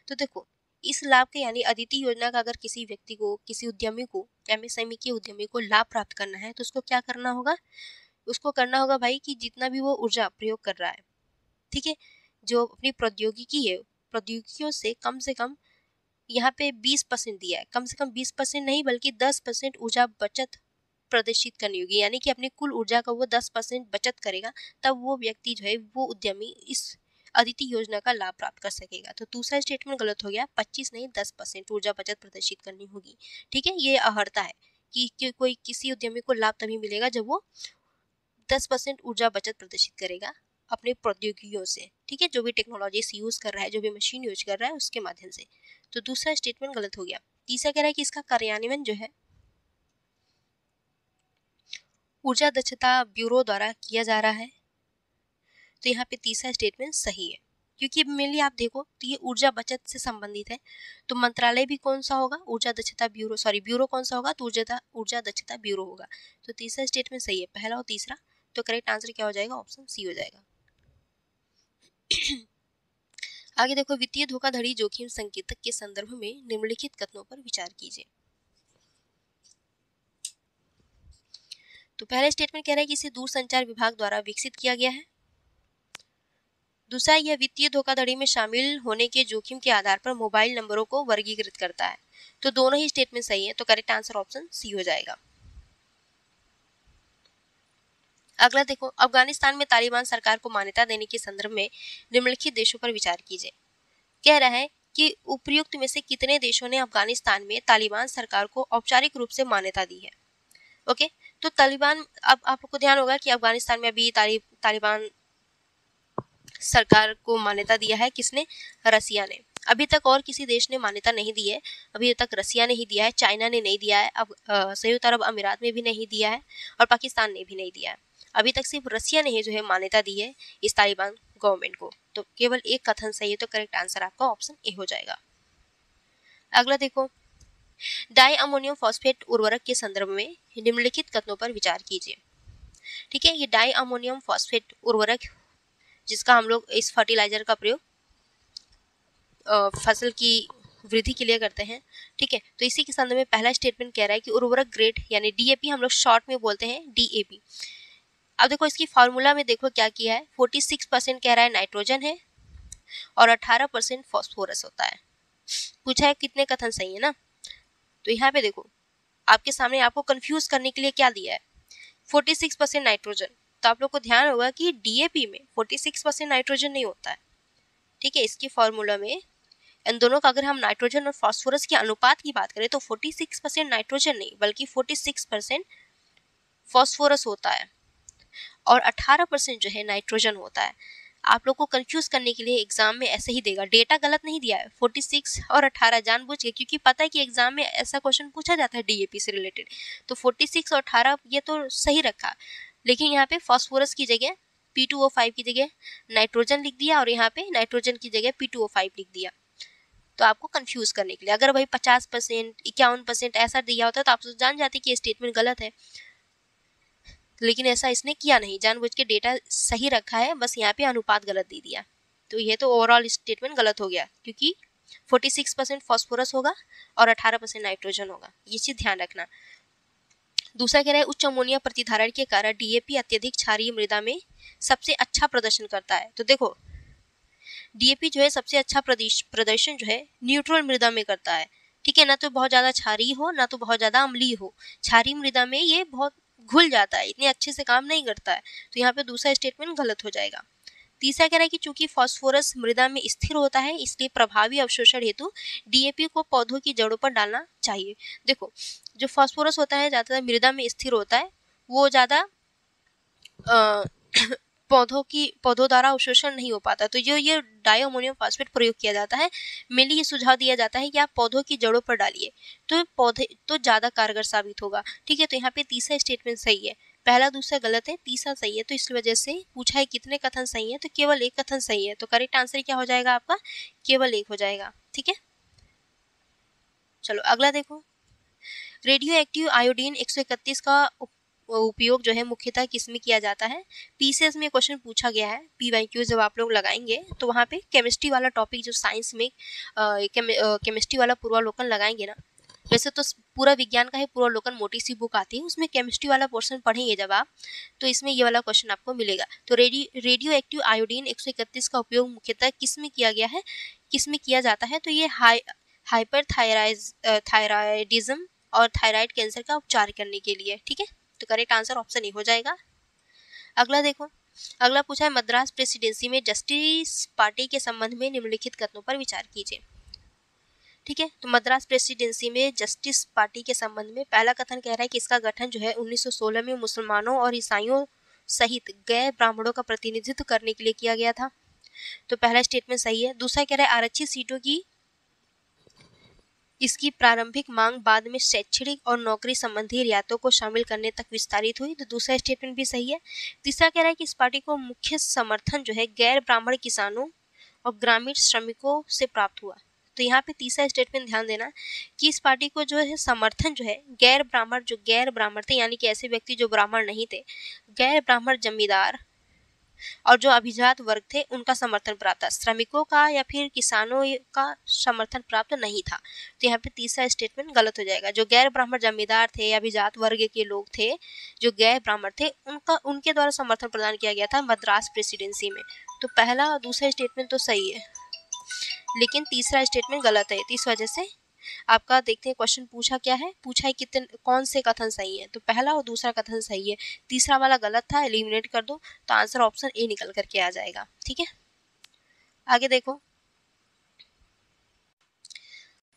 Speaker 1: तो देखो इस लाभ के यानी अदिति योजना का अगर किसी व्यक्ति को, किसी उद्यमी को, MSME के उद्यमी को लाभ प्राप्त करना है तो उसको क्या करना होगा, उसको करना होगा भाई कि जितना भी वो ऊर्जा प्रयोग कर रहा है, ठीक है, जो अपनी प्रौद्योगिकी है, प्रौद्योगिकियों से कम यहाँ पे 20% दिया है, कम से कम 20% नहीं बल्कि 10% ऊर्जा बचत प्रदर्शित करनी होगी। यानी कि अपनी कुल ऊर्जा का वो 10% बचत करेगा, तब वो व्यक्ति जो है, वो उद्यमी इस अदिति योजना का लाभ प्राप्त कर सकेगा। तो दूसरा स्टेटमेंट गलत हो गया, 25 नहीं 10% ऊर्जा बचत प्रदर्शित करनी होगी। ठीक है, ये अहर्ता है कि कोई किसी उद्यमी को लाभ तभी मिलेगा जब वो 10% ऊर्जा बचत प्रदर्शित करेगा अपने प्रौद्योगिकियों से। ठीक है, जो भी टेक्नोलॉजी यूज कर रहा है, जो भी मशीन यूज कर रहा है उसके माध्यम से। तो दूसरा स्टेटमेंट गलत हो गया। तीसरा कह रहा है कि इसका कार्यान्वयन जो है ऊर्जा दक्षता ब्यूरो द्वारा किया जा रहा है। तो यहाँ पे तीसरा स्टेटमेंट सही है, क्योंकि मेनली आप देखो तो ये ऊर्जा बचत से संबंधित है। तो मंत्रालय भी कौन सा होगा, ऊर्जा दक्षता ब्यूरो, ब्यूरो कौन सा होगा, तो ऊर्जा दक्षता ब्यूरो होगा। तो तीसरा स्टेटमेंट सही है, पहला और तीसरा। तो करेक्ट आंसर क्या हो जाएगा, ऑप्शन सी हो जाएगा। आगे देखो, वित्तीय धोखाधड़ी जोखिम संकेतक के संदर्भ में निम्नलिखित कथनों पर विचार कीजिए। तो पहला स्टेटमेंट कह रहा है कि इसे दूरसंचार विभाग द्वारा विकसित किया गया है। दूसरा, यह वित्तीय धोखाधड़ी में शामिल होने के जोखिम के आधार पर मोबाइल नंबरों को वर्गीकृत करता है। तो दोनों ही स्टेटमेंट सही है, तो करेक्ट आंसर ऑप्शन सी हो जाएगा। अगला देखो, अफगानिस्तान में तालिबान सरकार को मान्यता देने के संदर्भ में निम्नलिखित देशों पर विचार कीजिए। कह रहा है कि उपयुक्त में से कितने देशों ने अफगानिस्तान में तालिबान सरकार को औपचारिक रूप से मान्यता दी है। ओके, तो तालिबान, अब आपको ध्यान होगा कि अफगानिस्तान में अभी तालिबान सरकार को मान्यता दिया है किसने, रसिया ने। अभी तक और किसी देश ने मान्यता नहीं दी है, अभी तक रसिया ने ही दिया है, चाइना ने नहीं दिया है, अब संयुक्त अरब अमीरात में भी नहीं दिया है और पाकिस्तान ने भी नहीं दिया है। अभी तक सिर्फ रसिया ने ही जो है मान्यता दी है इस तालिबान गवर्नमेंट को। तो केवल एक कथन सही है, तो करेक्ट आंसर आपका ऑप्शन ए हो जाएगा। अगला देखो, डाई अमोनियम फॉस्फेट उर्वरक के संदर्भ में निम्नलिखित कथनों पर विचार कीजिए। ठीक है, ये डाई अमोनियम फॉस्फेट उर्वरक जिसका हम लोग इस फर्टिलाइजर का प्रयोग फसल की वृद्धि के लिए करते हैं। ठीक है, तो इसी के संदर्भ में पहला स्टेटमेंट कह रहा है कि उर्वरक ग्रेड यानी डीएपी हम लोग शॉर्ट में बोलते हैं डीएपी। अब देखो इसकी फॉर्मूला में देखो क्या किया है, 46% कह रहा है नाइट्रोजन है और 18% फॉस्फोरस होता है। पूछा है कितने कथन सही है ना। तो यहाँ पे देखो आपके सामने आपको कंफ्यूज करने के लिए क्या दिया है, 46% नाइट्रोजन। तो आप लोग को ध्यान होगा कि डीएपी में 46% नाइट्रोजन नहीं होता है। ठीक है, इसकी फॉर्मूला में इन दोनों का अगर हम नाइट्रोजन और फास्फोरस के अनुपात की बात करें तो 46% नाइट्रोजन नहीं बल्कि 46% फास्फोरस होता है और 18% जो है नाइट्रोजन होता है। आप लोग को कंफ्यूज करने के लिए एग्जाम में ऐसे ही देगा, डेटा गलत नहीं दिया है, 46 और 18 जानबूझ के, क्योंकि पता है कि एग्जाम में ऐसा क्वेश्चन पूछा जाता है डीएपी से रिलेटेड। तो 46 और 18 ये तो सही रखा, लेकिन यहाँ पे फास्फोरस की जगह P2O5 की जगह नाइट्रोजन लिख दिया और यहाँ पे नाइट्रोजन की जगह P2O5 लिख दिया। तो आपको कंफ्यूज करने के लिए, अगर भाई 50%, 51% ऐसा दिया होता तो आप जान जाते कि ये स्टेटमेंट गलत है, लेकिन ऐसा इसने किया नहीं, जानबूझ के डेटा सही रखा है, बस यहाँ पे अनुपात गलत दे दिया। तो ये तो ओवरऑल स्टेटमेंट गलत हो गया, क्योंकि 46% फास्फोरस होगा और 18% नाइट्रोजन होगा, ये चीज ध्यान रखना। दूसरा कह रहा है उच्च अमोनिया प्रतिधारण के कारण डीएपी अत्यधिक क्षारीय मृदा में सबसे अच्छा प्रदर्शन करता है। तो देखो डीएपी जो है सबसे अच्छा प्रदर्शन जो है न्यूट्रल मृदा में करता है। ठीक है, ना तो बहुत ज्यादा क्षारीय हो ना तो बहुत ज्यादा अम्लीय हो, क्षारीय मृदा में ये बहुत घुल जाता है, इतने अच्छे से काम नहीं करता है। तो यहाँ पे दूसरा स्टेटमेंट गलत हो जाएगा। तीसरा कह रहा है कि चूंकि फास्फोरस मृदा में स्थिर होता है इसलिए प्रभावी अवशोषण हेतु डीएपी को पौधों की जड़ों पर डालना चाहिए। देखो जो फास्फोरस होता है ज्यादातर मृदा में स्थिर होता है, वो ज्यादा पौधों द्वारा अवशोषण नहीं हो पाता। तो जो ये डाईअमोनियम फास्फेट प्रयोग किया जाता है, मेनली ये सुझाव दिया जाता है कि आप पौधों की जड़ों पर डालिए, तो पौधे तो ज्यादा कारगर साबित होगा। ठीक है, तो यहाँ पे तीसरा स्टेटमेंट सही है, पहला दूसरा गलत है, तीसरा सही है। तो इस वजह से पूछा है कितने कथन सही है, तो केवल एक कथन सही है। तो करेक्ट आंसर क्या हो जाएगा आपका, केवल एक हो जाएगा। ठीक है, चलो अगला देखो, रेडियो एक्टिव आयोडीन 131 का उपयोग जो है मुख्यतः किसमें किया जाता है। पीसीएस में क्वेश्चन पूछा गया है, पीवाईक्यू जब आप लोग लगाएंगे तो वहाँ पे केमिस्ट्री वाला टॉपिक, जो साइंस में केमिस्ट्री वाला पूर्वावलोकन लगाएंगे ना, वैसे तो पूरा विज्ञान का ही पूर्वावलोकन मोटी सी बुक आती है, उसमें केमिस्ट्री वाला पोर्शन पढ़ेंगे जब आप, तो इसमें ये वाला क्वेश्चन आपको मिलेगा। तो रेडियो एक्टिव आयोडीन 131 का उपयोग मुख्यतः किसमें किया गया है, किसमें किया जाता है। तो ये हाइपर थायराइडिज्म और थायराइड कैंसर का उपचार करने के लिए। ठीक है, तो करेक्ट आंसर ऑप्शन ए हो जाएगा। अगला देखो, अगला पूछा है मद्रास प्रेसिडेंसी में जस्टिस पार्टी के संबंध में निम्नलिखित कथनों पर विचार कीजिए। ठीक है, तो मद्रास प्रेसिडेंसी में जस्टिस पार्टी के संबंध में पहला कथन कह रहा है कि इसका गठन जो है 1916 में मुसलमानों और ईसाइयों सहित गैर ब्राह्मणों का प्रतिनिधित्व करने के लिए किया गया था। तो पहला स्टेटमेंट सही है। दूसरा कह रहा है आरक्षित सीटों की इसकी प्रारंभिक मांग बाद में शैक्षणिक और नौकरी संबंधी रियायतों को शामिल करने तक विस्तारित हुई। तो दूसरा स्टेटमेंट भी सही है। तीसरा कह रहा है कि इस पार्टी को मुख्य समर्थन जो है गैर ब्राह्मण किसानों और ग्रामीण श्रमिकों से प्राप्त हुआ। तो यहाँ पे तीसरा स्टेटमेंट ध्यान देना कि इस पार्टी को जो है समर्थन जो है गैर ब्राह्मण थे, यानी कि ऐसे व्यक्ति जो ब्राह्मण नहीं थे, गैर ब्राह्मण जमींदार और जो अभिजात वर्ग थे उनका समर्थन प्राप्त था, श्रमिकों का या फिर किसानों का समर्थन प्राप्त नहीं था। तो यहाँ पे तीसरा स्टेटमेंट गलत हो जाएगा। जो गैर ब्राह्मण जमींदार थे या अभिजात वर्ग के लोग थे, जो गैर ब्राह्मण थे, उनके द्वारा समर्थन प्रदान किया गया था मद्रास प्रेसिडेंसी में। तो पहला और दूसरा स्टेटमेंट तो सही है, लेकिन तीसरा स्टेटमेंट गलत है। तो इस वजह से आपका देखते हैं क्वेश्चन पूछा क्या है, पूछा है कितने कौन से कथन सही है। तो पहला और दूसरा कथन सही है, तीसरा वाला गलत था, एलिमिनेट कर दो, तो आंसर ऑप्शन ए निकल करके आ जाएगा। ठीक है, आगे देखो।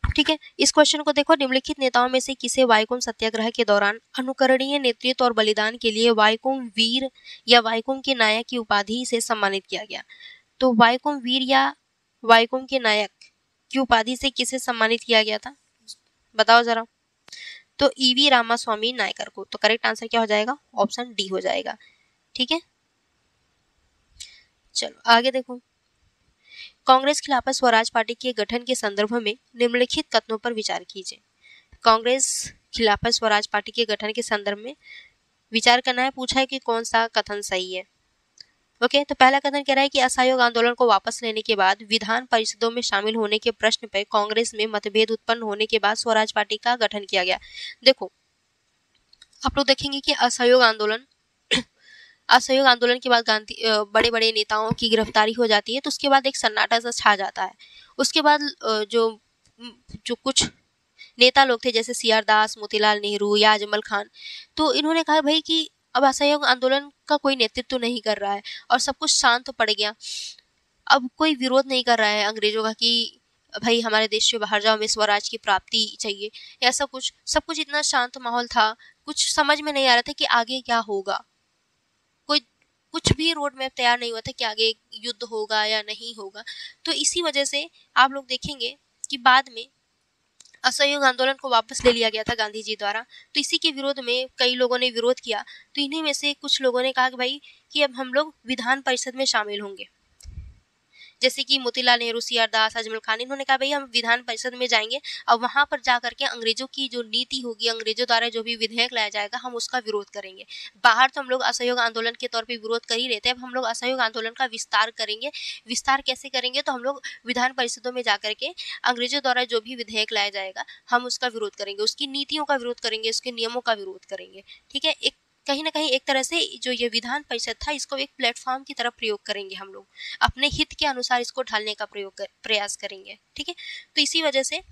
Speaker 1: ठीक है, इस क्वेश्चन को देखो, निम्नलिखित नेताओं में से किसे वाईकोम सत्याग्रह के दौरान अनुकरणीय नेतृत्व और बलिदान के लिए वाईकोम वीर या वाईकोम के नायक की उपाधि से सम्मानित किया गया। तो वाईकोम वीर या वाईकोम के नायक की उपाधि से किसे सम्मानित किया गया था, बताओ जरा। तो ईवी रामास्वामी नायकर को। तो करेक्ट आंसर क्या हो जाएगा, ऑप्शन डी हो जाएगा। ठीक है, चलो आगे देखो। कांग्रेस खिलाफत स्वराज पार्टी के गठन के संदर्भ में निम्नलिखित कथनों पर विचार कीजिए। कांग्रेस खिलाफत स्वराज पार्टी के गठन के संदर्भ में विचार करना है, पूछा है कि कौन सा कथन सही है। ओके, तो पहला कथन कह रहा है कि असहयोग आंदोलन को वापस लेने के बाद विधान परिषदों में शामिल होने के प्रश्न पर कांग्रेस में मतभेद उत्पन्न होने के बाद स्वराज पार्टी का गठन किया गया। देखो, आप लोग देखेंगे कि असहयोग आंदोलन के बाद गांधी बड़े बड़े नेताओं की गिरफ्तारी हो जाती है, तो उसके बाद एक सन्नाटा सा छा जाता है। उसके बाद जो कुछ नेता लोग थे जैसे सी आर दास, मोतीलाल नेहरू या अजमल खान, तो इन्होंने कहा भाई कि अब असहयोग आंदोलन का कोई नेतृत्व नहीं कर रहा है और सब कुछ शांत पड़ गया। अब कोई विरोध नहीं कर रहा है अंग्रेजों का कि भाई हमारे देश से बाहर जाओ, हमें स्वराज की प्राप्ति चाहिए, ऐसा कुछ। सब कुछ इतना शांत माहौल था, कुछ समझ में नहीं आ रहा था कि आगे क्या होगा। कोई कुछ भी रोड मैप तैयार नहीं हुआ था कि आगे युद्ध होगा या नहीं होगा। तो इसी वजह से आप लोग देखेंगे कि बाद में असहयोग आंदोलन को वापस ले लिया गया था गांधी जी द्वारा। तो इसी के विरोध में कई लोगों ने विरोध किया। तो इन्हीं में से कुछ लोगों ने कहा कि भाई कि अब हम लोग विधान परिषद में शामिल होंगे, जैसे कि मोतीलाल नेहरू, सी आर दास, अजमल खान, इन्होंने कहा भाई हम विधान परिषद में जाएंगे और वहां पर जा करके अंग्रेजों की जो नीति होगी, अंग्रेजों द्वारा जो भी विधेयक लाया जाएगा, हम उसका विरोध करेंगे। बाहर तो हम लोग असहयोग आंदोलन के तौर पे विरोध कर ही रहे थे, अब हम लोग असहयोग आंदोलन का विस्तार करेंगे। विस्तार कैसे करेंगे? तो हम लोग विधान परिषदों में जाकर के अंग्रेजों द्वारा जो भी विधेयक लाया जाएगा, हम उसका विरोध करेंगे, उसकी नीतियों का विरोध करेंगे, उसके नियमों का विरोध करेंगे। ठीक है, एक कहीं ना कहीं एक तरह से जो ये विधान परिषद था, इसको एक प्लेटफॉर्म की तरफ प्रयोग करेंगे हम लोग, अपने हित के अनुसार इसको ढालने का प्रयास करेंगे। ठीक है, तो इसी वजह से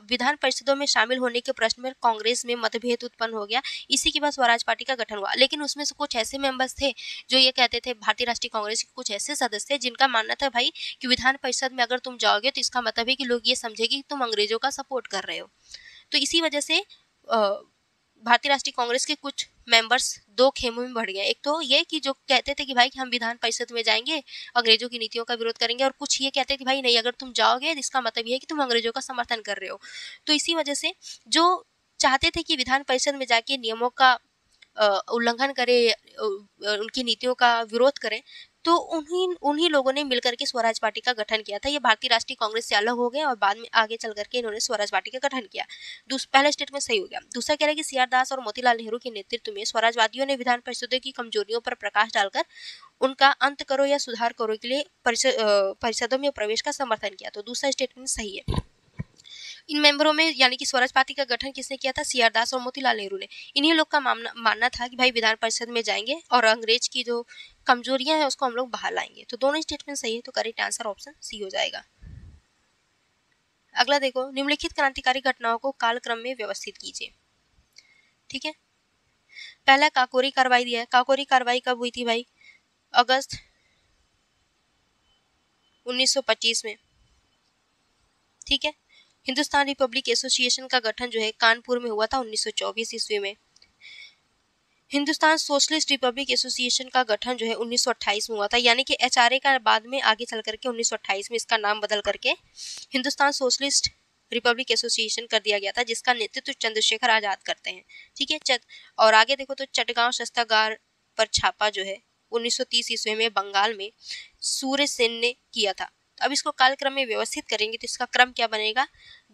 Speaker 1: विधान परिषदों में शामिल होने के प्रश्न में कांग्रेस में मतभेद उत्पन्न हो गया। इसी के बाद स्वराज पार्टी का गठन हुआ। लेकिन उसमें से कुछ ऐसे मेंबर्स थे जो ये कहते थे, भारतीय राष्ट्रीय कांग्रेस के कुछ ऐसे सदस्य थे जिनका मानना था भाई कि विधान परिषद में अगर तुम जाओगे तो इसका मतलब है कि लोग ये समझेंगे कि तुम अंग्रेजों का सपोर्ट कर रहे हो। तो इसी वजह से भारतीय राष्ट्रीय कांग्रेस के कुछ मेंबर्स दो खेमों में बढ़ गए। एक तो ये कि जो कहते थे कि भाई कि हम विधान परिषद में जाएंगे, अंग्रेजों की नीतियों का विरोध करेंगे, और कुछ ये कहते थे कि भाई नहीं, अगर तुम जाओगे तो इसका मतलब ये है कि तुम अंग्रेजों का समर्थन कर रहे हो। तो इसी वजह से जो चाहते थे कि विधान परिषद में जाके नियमों का उल्लंघन करे, उनकी नीतियों का विरोध करें, तो उन्हीं लोगों ने मिलकर के स्वराज पार्टी का गठन किया था। ये भारतीय राष्ट्रीय कांग्रेस से अलग हो गए और बाद में आगे चल करके इन्होंने स्वराज पार्टी का गठन किया। पहला स्टेटमेंट सही हो गया। दूसरा कह रहा है कि सी आर दास और मोतीलाल नेहरू के नेतृत्व में स्वराजवादियों ने विधान परिषदों की कमजोरियों पर प्रकाश डालकर उनका अंत करो या सुधार करो के लिए परिषदों में प्रवेश का समर्थन किया। तो दूसरा स्टेटमेंट सही है। इन मेंबरों में यानी कि स्वराज पार्टी का गठन किसने किया था? सी आर दास और मोतीलाल नेहरू ने। इन्हीं लोग का मानना था कि भाई विधान परिषद में जाएंगे और अंग्रेज की जो कमजोरियां हैं उसको हम लोग बाहर लाएंगे। तो दोनों स्टेटमेंट सही है, तो करेक्ट आंसर ऑप्शन सी हो जाएगा। अगला देखो, निम्नलिखित क्रांतिकारी घटनाओं को कालक्रम में व्यवस्थित कीजिए। ठीक है, पहला काकोरी कार्रवाई दिया है। काकोरी कार्रवाई कब हुई थी भाई? अगस्त 1925 में। ठीक है, हिंदुस्तान रिपब्लिक एसोसिएशन का गठन जो है कानपुर में हुआ था 1924 ईस्वी में। हिंदुस्तान सोशलिस्ट रिपब्लिक एसोसिएशन का गठन जो है 1928 में हुआ था, यानी कि एचआरए का बाद में आगे चल करके 1928 में इसका नाम बदल करके हिंदुस्तान सोशलिस्ट रिपब्लिक एसोसिएशन कर दिया गया था, जिसका नेतृत्व चंद्रशेखर आजाद करते हैं। ठीक है, और आगे देखो तो चटगांव शस्त्रागार पर छापा जो है 1930 ईस्वी में बंगाल में सूर्य सेन ने किया था। अब इसको कालक्रम में व्यवस्थित करेंगे तो इसका क्रम क्या बनेगा?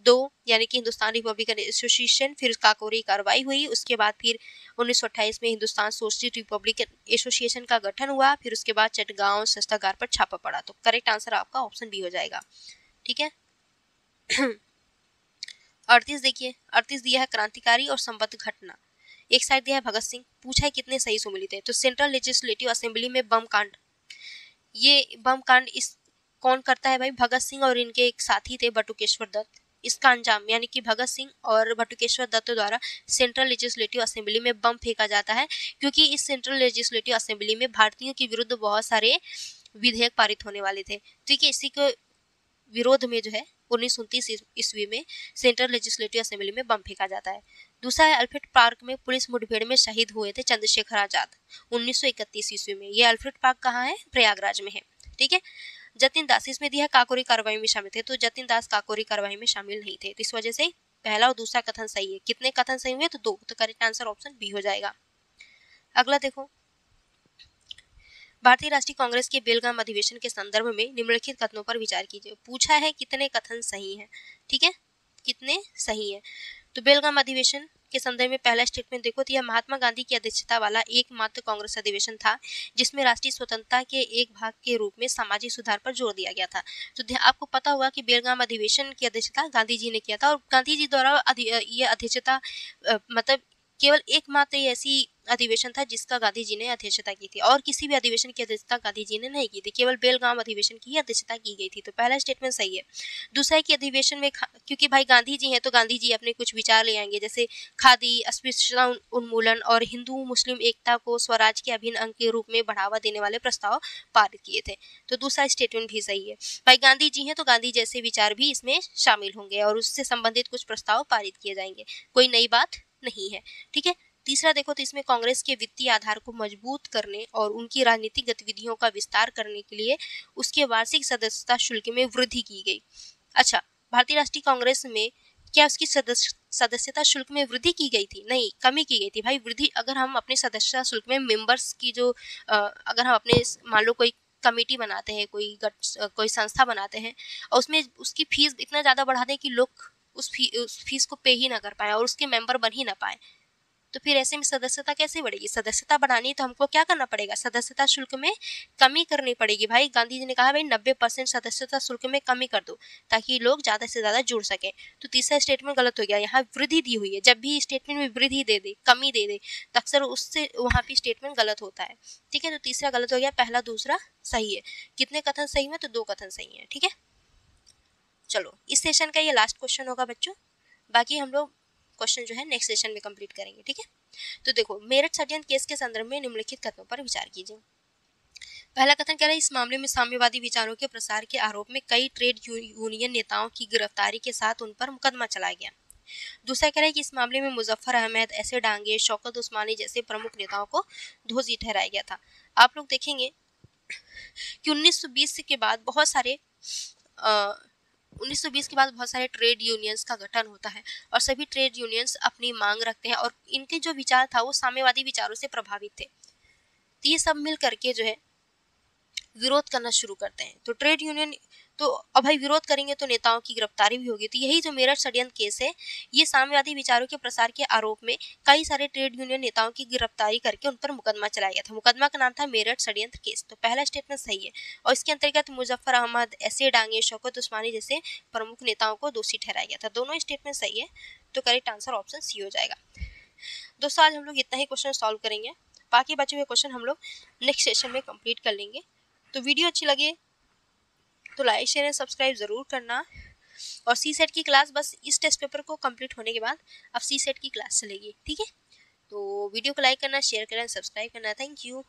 Speaker 1: 2, यानी कि हिंदुस्तान रिपब्लिकन एसोसिएशन, फिर काकोरी कार्रवाई हुई, उसके बाद फिर 1928 में हिंदुस्तान सोशलिस्ट रिपब्लिकन एसोसिएशन का गठन हुआ, फिर उसके बाद चटगांव शस्त्रागार पर छापा पड़ा। तो करेक्ट आंसर आपका ऑप्शन बी हो जाएगा। ठीक है, 38 देखिए, 38 दिया है क्रांतिकारी और संबद्ध घटना। एक साइड दिया है भगत सिंह, पूछा है कितने सही सुमेलित है। तो सेंट्रल लेजिस्लेटिव असेंबली में बम कांड, ये बम कांड इस कौन करता है भाई? भगत सिंह और इनके एक साथी थे बटुकेश्वर दत्त। इसका अंजाम यानी कि भगत सिंह और बटुकेश्वर दत्त द्वारा सेंट्रल लेजिस्लेटिव असेंबली में बम फेंका जाता है, क्योंकि इस सेंट्रल लेजिस्लेटिव असेंबली में भारतीयों के विरुद्ध बहुत सारे विधेयक पारित होने वाले थे। ठीक है, इसी के विरोध में जो है 1929 ईस्वी में सेंट्रल लेजिस्लेटिव असेंबली में बम फेंका जाता है। दूसरा है अल्फ्रेड पार्क में पुलिस मुठभेड़ में शहीद हुए थे चंद्रशेखर आजाद 1931 ईस्वी में। ये अल्फ्रेड पार्क कहाँ है? प्रयागराज में है। ठीक है, जतिन दास, इसमें दिया काकोरी कार्रवाई में शामिल थे, तो जतिन दास काकोरी कार्रवाई में शामिल नहीं थे, तो इस वजह से पहला और दूसरा कथन सही है। कितने कथन सही हुए? तो 2, तो करेक्ट आंसर ऑप्शन बी हो जाएगा। अगला देखो, भारतीय राष्ट्रीय कांग्रेस के बेलगाम अधिवेशन के संदर्भ में निम्नलिखित कथनों पर विचार कीजिए। पूछा है कितने कथन सही हैं, ठीक है, कितने सही हैं। तो बेलगाम अधिवेशन के संदर्भ में पहला स्टेटमेंट देखो तो यह महात्मा गांधी की अध्यक्षता वाला एकमात्र कांग्रेस अधिवेशन था जिसमें राष्ट्रीय स्वतंत्रता के एक भाग के रूप में सामाजिक सुधार पर जोर दिया गया था। तो आपको पता होगा कि बेलगाम अधिवेशन की अध्यक्षता गांधी जी ने किया था और गांधी जी द्वारा यह अध्यक्षता मतलब केवल एकमात्र ऐसी अधिवेशन था जिसका गांधी जी ने अध्यक्षता की थी और किसी भी अधिवेशन की अध्यक्षता गांधी जी ने नहीं की थी, केवल बेलगाम अधिवेशन की अध्यक्षता की गई थी। तो पहला स्टेटमेंट सही है। दूसरा है कि अधिवेशन में क्योंकि भाई गांधी जी हैं तो गांधी जी अपने कुछ विचार ले आएंगे, जैसे खादी, अस्पृश्यता उन्मूलन और हिंदू मुस्लिम एकता को स्वराज के अभिन्न अंग के रूप में बढ़ावा देने वाले प्रस्ताव पारित किए थे। तो दूसरा स्टेटमेंट भी सही है। भाई गांधी जी हैं तो गांधी जैसे विचार भी इसमें शामिल होंगे और उससे संबंधित कुछ प्रस्ताव पारित किए जाएंगे, कोई नई बात नहीं है, ठीक है। तीसरा देखो तो इसमें कांग्रेस के वित्तीय आधार को मजबूत करने और उनकी राजनीतिक गतिविधियों का विस्तार करने के लिए उसके वार्षिक सदस्यता शुल्क में वृद्धि की गई। अच्छा, भारतीय राष्ट्रीय कांग्रेस में क्या उसकी सदस्यता शुल्क में वृद्धि की गई थी? नहीं, कमी की गई थी। भाई वृद्धि अगर हम अपने सदस्यता शुल्क में मेंबर्स की जो अगर हम अपने मान लो कोई कमेटी बनाते हैं, कोई संस्था बनाते हैं और उसमें उसकी फीस इतना ज़्यादा बढ़ा दें कि लोग उस फीस को पे ही ना कर पाए और उसके मेंबर बन ही ना पाए, तो फिर ऐसे में सदस्यता कैसे बढ़ेगी? सदस्यता बढ़ानी तो हमको क्या करना पड़ेगा? सदस्यता शुल्क में कमी करनी पड़ेगी। भाई गांधी जी ने कहा भाई 90% सदस्यता शुल्क में कमी कर दो ताकि लोग ज़्यादा से ज़्यादा जुड़ सके। तो तीसरा स्टेटमेंट गलत हो गया, यहाँ वृद्धि दी हुई है। जब भी स्टेटमेंट में वृद्धि दे दे, कमी दे दे, तो अक्सर उससे वहाँ पे स्टेटमेंट गलत होता है, ठीक है। तो तीसरा गलत हो गया, पहला दूसरा सही है। कितने कथन सही है? तो 2 कथन सही है, ठीक है। चलो, इस सेशन का ये लास्ट क्वेश्चन होगा बच्चों, बाकी हम लोग क्वेश्चन जो है नेक्स्ट सेशन में कंप्लीट करेंगे, ठीक है। तो देखो, मेरठ षड्यंत्र केस के संदर्भ में निम्नलिखित कथनों पर विचार कीजिए। पहला कथन कह रहा है इस मामले में साम्यवादी विचारों के प्रसार के आरोप में कई ट्रेड यूनियन नेताओं की गिरफ्तारी के साथ उन पर मुकदमा चलाया गया। दूसरा कह रहा है कि इस मामले में मुजफ्फर अहमद, ऐसे डांगे, शौकत उस्मानी जैसे प्रमुख नेताओं को दोषी ठहराया गया था। आप लोग देखेंगे कि 1920 के बाद बहुत सारे 1920 के बाद बहुत सारे ट्रेड यूनियंस का गठन होता है और सभी ट्रेड यूनियंस अपनी मांग रखते हैं और इनके जो विचार था वो साम्यवादी विचारों से प्रभावित थे। तो ये सब मिल करके जो है विरोध करना शुरू करते हैं। तो ट्रेड यूनियन तो अब भाई विरोध करेंगे तो नेताओं की गिरफ्तारी भी होगी। तो यही जो मेरठ षड्यंत्र केस है, ये साम्यवादी विचारों के प्रसार के आरोप में कई सारे ट्रेड यूनियन नेताओं की गिरफ्तारी करके उन पर मुकदमा चलाया गया था। मुकदमा का नाम था मेरठ षड्यंत्र केस। तो पहला स्टेटमेंट सही है और इसके अंतर्गत मुजफ्फर अहमद, ऐसे डांगे, शौकत उस्मानी जैसे प्रमुख नेताओं को दोषी ठहराया गया था। दोनों स्टेटमेंट सही है, तो करेक्ट आंसर ऑप्शन सी हो जाएगा। दोस्तों, आज हम लोग इतना ही क्वेश्चन सॉल्व करेंगे, बाकी बचे हुए क्वेश्चन हम लोग नेक्स्ट सेशन में कंप्लीट कर लेंगे। तो वीडियो अच्छी लगे तो लाइक, शेयर एंड सब्सक्राइब ज़रूर करना। और सी सेट की क्लास बस इस टेस्ट पेपर को कंप्लीट होने के बाद अब सी सेट की क्लास चलेगी, ठीक है। तो वीडियो को लाइक करना, शेयर करना, सब्सक्राइब करना। Thank you.